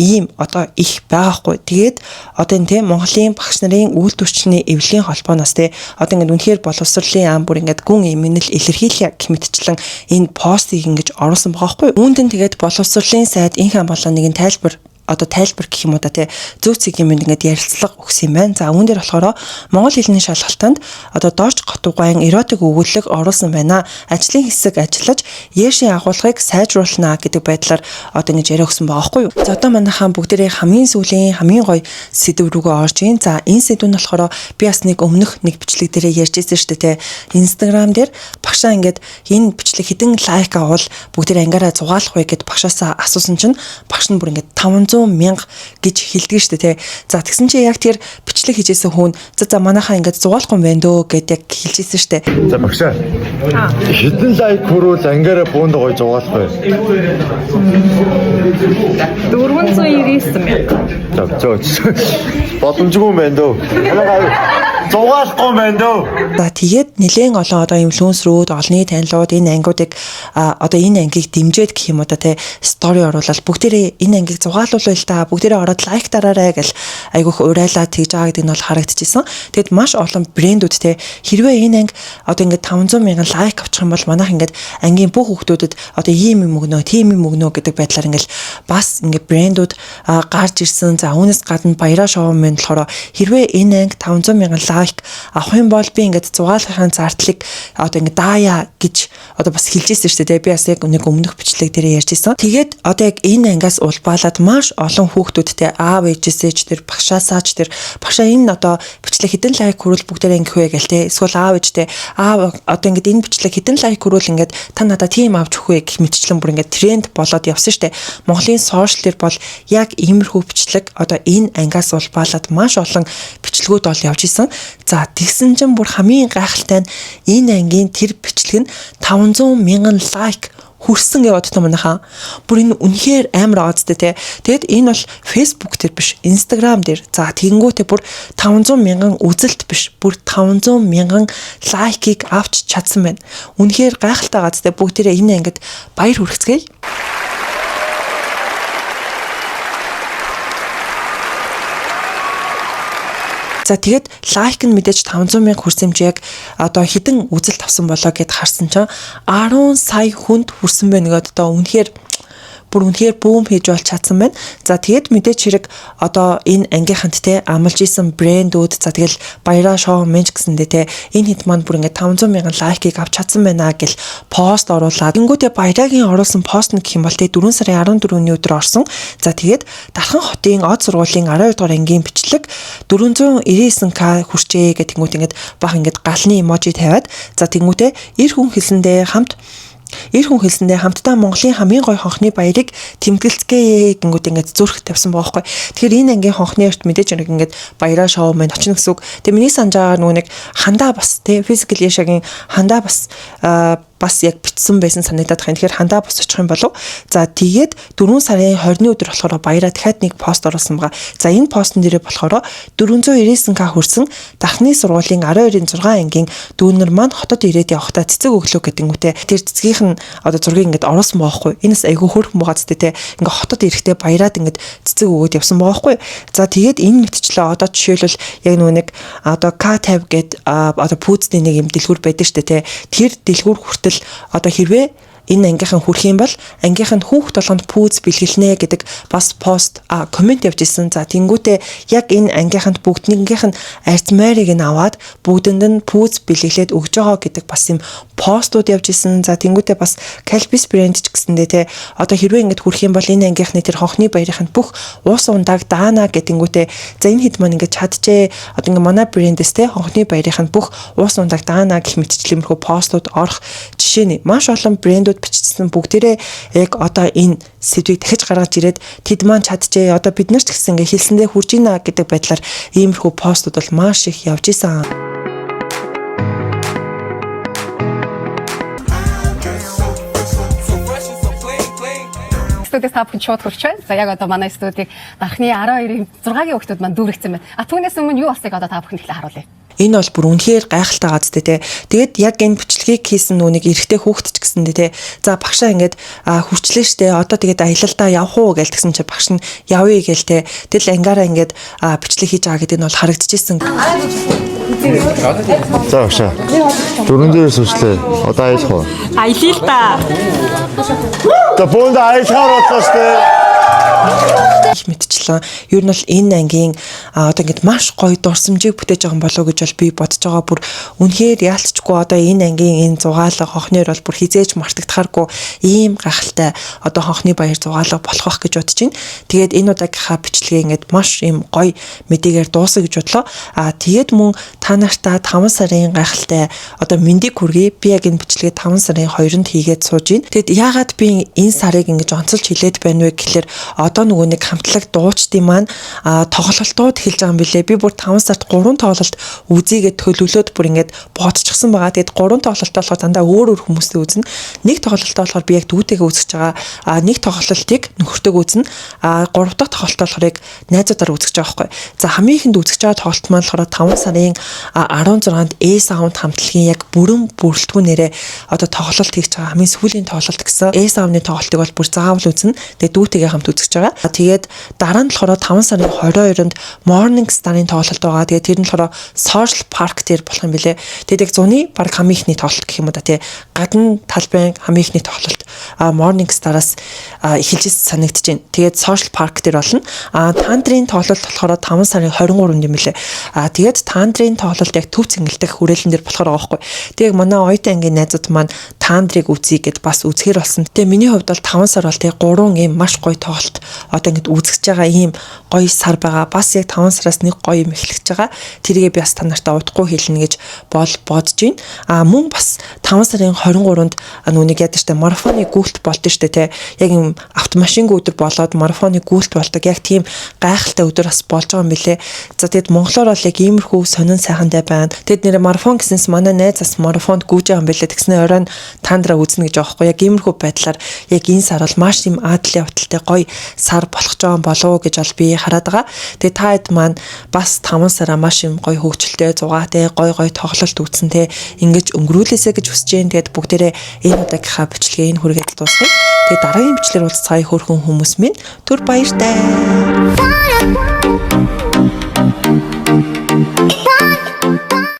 ийм одоо их байгаахгүй. Тэгээд одоо энэ тийм Монголын багш нарын үйлдвэрчний эвлэлийн холбооноос те одоо ингээд үнэхээр боловсролын ам бүр ингээд гүн эмгэнэл илэрхийлье гэх мэтчлэн энэ постыг ингэж оруулсан байгаа байхгүй. Үүнд нь тэгээд боловсролын сайд инх ам болон нэгэн тайлбар гэх юм уу да тий зөв цэг юм ингээд ярилцлага өгсөн юм байна. За үүн дээр болохоор монгол хэлний шалгалтанд одоо доош готугайн эротик өгүүлэг оруулсан байна. Ажлын хэсэг ажиллаж яшийн агуулгыг сайжруулна гэдэг байдлаар одоо ингэж яриа өгсөн байгаа байхгүй юу. За одоо манайхан бүгдээрээ хамгийн сүүлийн хамгийн гоё сэдв рүүгээ орж ийн. За энэ сэдв нь болохоор би бас нэг өмнөх нэг бичлэг дээрээ ярьж ирсэн шүү дээ тий. Instagram дээр багшаа ингээд энэ бичлэг хэдэн лайк авал бүгдээрээ ангаараа зугаалах вэ гэд багшаасаа асуусан чинь багш нь бүр ингээд 500,000 гэж хэлдэг шүү дээ тий. За тэгсэн чи яг тэр бичлэг хийжсэн хүн за манайхаа ингээд зугаалахгүй юм байна дөө гэд яг хэлжсэн шүү дээ. За багшаа. Хэдэн лайк хүрвэл ангаараа буунд гоё зугаалах вэ? 499,000. За боломжгүй юм байна дөө. Зугаалахгүй юм байна дөө. За тэгээд нэлээд олон одоо инфлюенсерүүд олонний танилуд энэ ангиудыг одоо энэ ангийг дэмжиж гэх юм уу да тий стори оруулаад бүгдээрээ энэ ангийг зугаалуулъя л да бүгдээрээ ороод лайк дараарай гэл айгүйх урайлаад тэгж байгаа гэдэг нь бол харагдчихсан. Тэгэд маш олон брэндүүд те хэрвээ энэ анги одоо ингээд 500,000 лайк авчих юм бол манайх ингээд ангийн бүх хүүхдүүдэд одоо ийм юм өгнө, тийм юм өгнө гэдэг байдлаар ингээд бас ингээд брэндүүд гарч ирсэн. За үүнээс гадна баяраа шоу мэн болохоор хэрвээ энэ анги 500,000 лайк авах юм бол би ингээд зугаалгахын зардлыг одоо ингээд даая гэж одоо бас хэлжсэн шүү дээ. Би бас яг нэг өмнөх бичлэг дээр ярьжсэн. Тэгээд одоо яг энэ ангиас улбаалаад маш олон хүүхдүүдтэй аав ээжээсээ ч тэр багшаасаач тэр багшаа энэ одоо бичлэг хэдэн лайк хүрвэл бүгдээрээ ингэх вэ гэл те эсвэл аав ээжтэй аав одоо ингээд энэ бичлэг хэдэн лайк хүрвэл ингээд та надаа тийм авч өгөх вэ гэх мэтчлэн бүр ингээд тренд болоод явсан штэ. Монголын сошиал дээр бол яг иймэрхүү бичлэг одоо энэ ангиас улбаалаад маш олон бичлэгүүд бол явж исэн. За тэгсэн чинь бүр хамгийн гайхалтай нь энэ ангийн тэр бичлэг нь 500,000 лайк хүрсэн гэж боддог манайхаа. Бүр энэ үнэхээр амар аазтай те. Тэгэд энэ бол Facebook дээр биш, Instagram дээр. За тэгэнгүүтээ бүр 500,000 үзэлт биш, бүр 500,000 лайкийг авч чадсан байна. Үнэхээр гайхалтай аазтай бүгдээрээ энэ ангид баяр хүргэцгээе. За тэгээд лайк нь мэдээж 500,000 хүрсэн юм чи яг одоо хэдэн үзэлт авсан болоо гэд харсан чинь 10 сая хүнд хүрсэн байна гэдэг одоо үнэхээр бүүм хийж болж чадсан байна. За тэгээд мэдээж хэрэг одоо энэ ангийнханд те амлж исэн брэндүүд за тэгэл баяраа шоу менж гэсэндээ те энэ хэд манд бүр ингээд 500,000 лайкийг авч чадсан байна гэл пост оруулаад тэнгүүтээ баярагийн оруулсан пост нь гэх юм бол те 4 сарын 14-ний өдөр орсон. За тэгээд Дархан хотын од сургуулийн 12 дугаар ангийн бичлэг 499k хүрчээ гэх тэнгүүт ингээд баг ингээд галны эможи тавиад за тэнгүүтээ эр хүн хэлсэндээ хамтдаа Монголын хамгийн гоё хонхны баярыг тэмдэглэцгээе гингүүд ингээд зүрх тавьсан байгаа байхгүй. Тэгэхээр энэ ангийн хонхны өрт мэдээж нэг ингээд баяраа шоу мэн очно гэсэн үг. Тэгээ миний санджаагаар нөгөө нэг хандаа бас тий физикал яшагийн хандаа бас бас яг бичсэн байсан санагдаад байна. Тэгэхээр хандаа бос очих юм болов. За тэгээд 4 сарын 20-ны өдөр болохоор баяраа дахиад нэг пост оруулсан байгаа. За энэ постн дээрээ болохоор 499к хүрсэн дахны сургуулийн 12-6 ангийн дүүнер маань хотод ирээд явахдаа цэцэг өглөө гэдэнгүүтээ тэр цэцгийнх нь одоо зургийг ингээд оруулсан байгаа байхгүй. Энэс айгүй хөөрхөн байгаа зү тэ ингээд хотод ирэхдээ баяраад ингээд цэцэг өгөөд явсан байгаа байхгүй. За тэгээд энэ мэтчлээ одоо жишээлбэл яг нэг одоо K50 гэд одоо пүүцний нэг юм дэлгүүр байдаг шүү дээ тэ. Тэр дэлгүүр хүртэл одоо хэрвээ энэ ангийнхан хүрх юм бол ангийнхан хүүхд толгонд пүүз бэлгэлнэ гэдэг бас пост комент явж исэн. За тэнгүүтээ яг энэ ангийнханд бүгднийгийнх нь арц майрыг нь аваад бүгдэнд нь пүүз бэлгэлээд өгж байгаа гэдэг бас юм постууд явж исэн. За тэнгүүтээ бас Calbis брэнд ч гэсэндээ те одоо хэрвээ ингэж хүрх юм бол энэ ангийнхны тэр хонхны баярын бүх уус ундааг даана гэдэнгүүтээ за энэ хэд маань ингэж чадчихэ одоо ингэ манай брэндээс те хонхны баярын бүх уус ундааг даана гэх мэтчлэмэрхүү постууд орох жишээ нь маш олон брэндүүд бичсэн бүгдээрээ яг одоо энэ сэдвийг дахиж гаргаж ирээд тэд маань чадчихэ одоо бид нар ч гэсэн ингээ хэлсэндээ хүрж ийна гэдэг байдлаар иймэрхүү постууд бол маш их явж исэн. Студиэс та бүхэн шууд хурч байна. За яг одоо манай студийг дархны 12-ийн 6-гийн хүүхдүүд маань дүүрэгцэн байна. Түүнээс өмнө юу болсыг одоо та бүхэн ихлэ харуулъя. Энэ бол бүр үнэхээр гайхалтай гац тэ. Тэгээд яг энэ бичлэгийг хийсэн нүг эрэгтэй хүүхэд ч гэсэндээ тэ. За багшаа ингээд хүрчлээ штэ. Одоо тэгээд аялалдаа явах уу гэж тэгсэн чи багш нь явъя гээл тэ. Тэгэл ангаараа ингээд бичлэг хийж байгаа гэдэг нь бол харагдчихсэн. За багшаа. Дөрөв дээр сүрчлээ. Одоо аялах уу? Аялъя л та. За бөөнд аялахаар боллоо штэ. Их мэдчлээ. Ер нь бол энэ ангийн одоо ингээд маш гоё дурсамжийг бүтээж байгаа болов гэж бол би бодож байгаа. Бүр үнэхээр яалтчгүй одоо энэ ангийн энэ зугаалга хонхноор бол бүр хизээж мартагдахааргүй ийм гахалтай одоо хонхны баяр зугаалга болох байх гэж бодож байна. Тэгээд энэ удаагийнхаа бичлэгээ ингээд маш ийм гоё мэдээгээр дуусгая гэж бодлоо. Тэгээд мөн та нартаа 5 сарын гахалтай одоо мэндийг хүргэе. Би яг энэ бичлэгээ 5 сарын 2-нд хийгээд сууж байна. Тэгэд яагаад би энэ сарыг ингэж онцолж хэлээд байна вэ гэхэлэр одоо нөгөө нэг хамтлаг дуучдын маань тоглолтууд хэлж байгаа юм билээ. Би бүр 5 сард 3 тоглолт үзийгээд төлөвлөөд бүр ингээд бодчихсон байгаа. Тэгэд 3 тоглолт болохоор дандаа өөр хүмүүстэй үзнэ. Нэг тоглолтоо болохоор би яг дүүтэйгээ үзэж байгаа. Нэг тоглолтыг нөхөртөйг үзнэ. 3 дахь тоглолт болохоор яг найзуудаараа үзэж байгаа байхгүй. За хамгийн ихэнд үзэж байгаа тоглолт маань болохоор 5 сарын 16-нд A-Sound хамтлагийн яг бүрэн бүрэлдэхүүнээрээ одоо тоглолт хийж байгаа. Хамгийн сүүлийн тоглолт гэсэн A-Sound-ны тоглолтыг бол бүр заавал үзнэ. Тэгээд дүүтэйгээ хамт үзэж байгаа. Тэгээд дараа нь болохоор 5 сарын 22-нд Morning Star-ын тоглолт байгаа. Тэгээд тэр нь болохоор Social Park дээр болох юм билэ. Тэгээд яг зуны баг хамгийн ихний тоглолт гэх юм уу да тий. Гадна талбайн хамгийн ихний тоглолт Morning Star-аас эхэлж санагдаж байна. Тэгээд Social Park дээр болно. Тандрын тоглолт болохоор 5 сарын 23-нд юм билэ. Тэгээд Тандрын тоглолт яг төв цэнгэлдэх хүрээлэн дээр болохоор байгаа байхгүй. Тэгээд манай оюутан ангийн найзууд маань Тандрыг үзье гэд бас үзэхэр болсон. Тэгээд миний хувьд бол 5 сар бол тэгээд 3 ийм маш гоё тоглолт одоо ингэж үзэж байгаа ийм гоё сар байгаа. Бас яг 5 сараас нэг гоё юм эхлэж байгаа. Тэргээ би бас та нартаа удахгүй хэлнэ гэж бодож байна. Мөн бас 5 сарын 23-нд нүг яадаг штэ марафоны гүйлт болдог штэ те. Яг юм автомашингүй өдөр болоод марафоны гүйлт болдог. Яг тийм гайхалтай өдөр бас болж байгаа юм билэ. За тэгэд монголоор бол яг иймэрхүү сонин сайхантай байна. Тэгэд нэр марафон гэсэнс манай найз бас марафонд гүйж байгаа юм билэ. Тэгснэ оройн тандраа үзнэ гэж аахгүй. Яг иймэрхүү байдлаар яг энэ сар бол маш юм аадлын явдалтай гоё сар болох жоо болов гэж бол би хараад байгаа. Тэгээ та хэд маань бас 5 сараа маш юм гоё хөгжилтэй зугаатай гоё тоглолт үзсэн те ингэж өнгөрүүлээсэ гэж хүсэж जैन. Тэгээд бүгдээрээ энэ удаагийнхаа бичлэгээ энэ хүргээд дуусгая. Тэгээд дараагийн бичлэгээр уулзцаая хөөрхөн хүмүүс минь түр баяртай.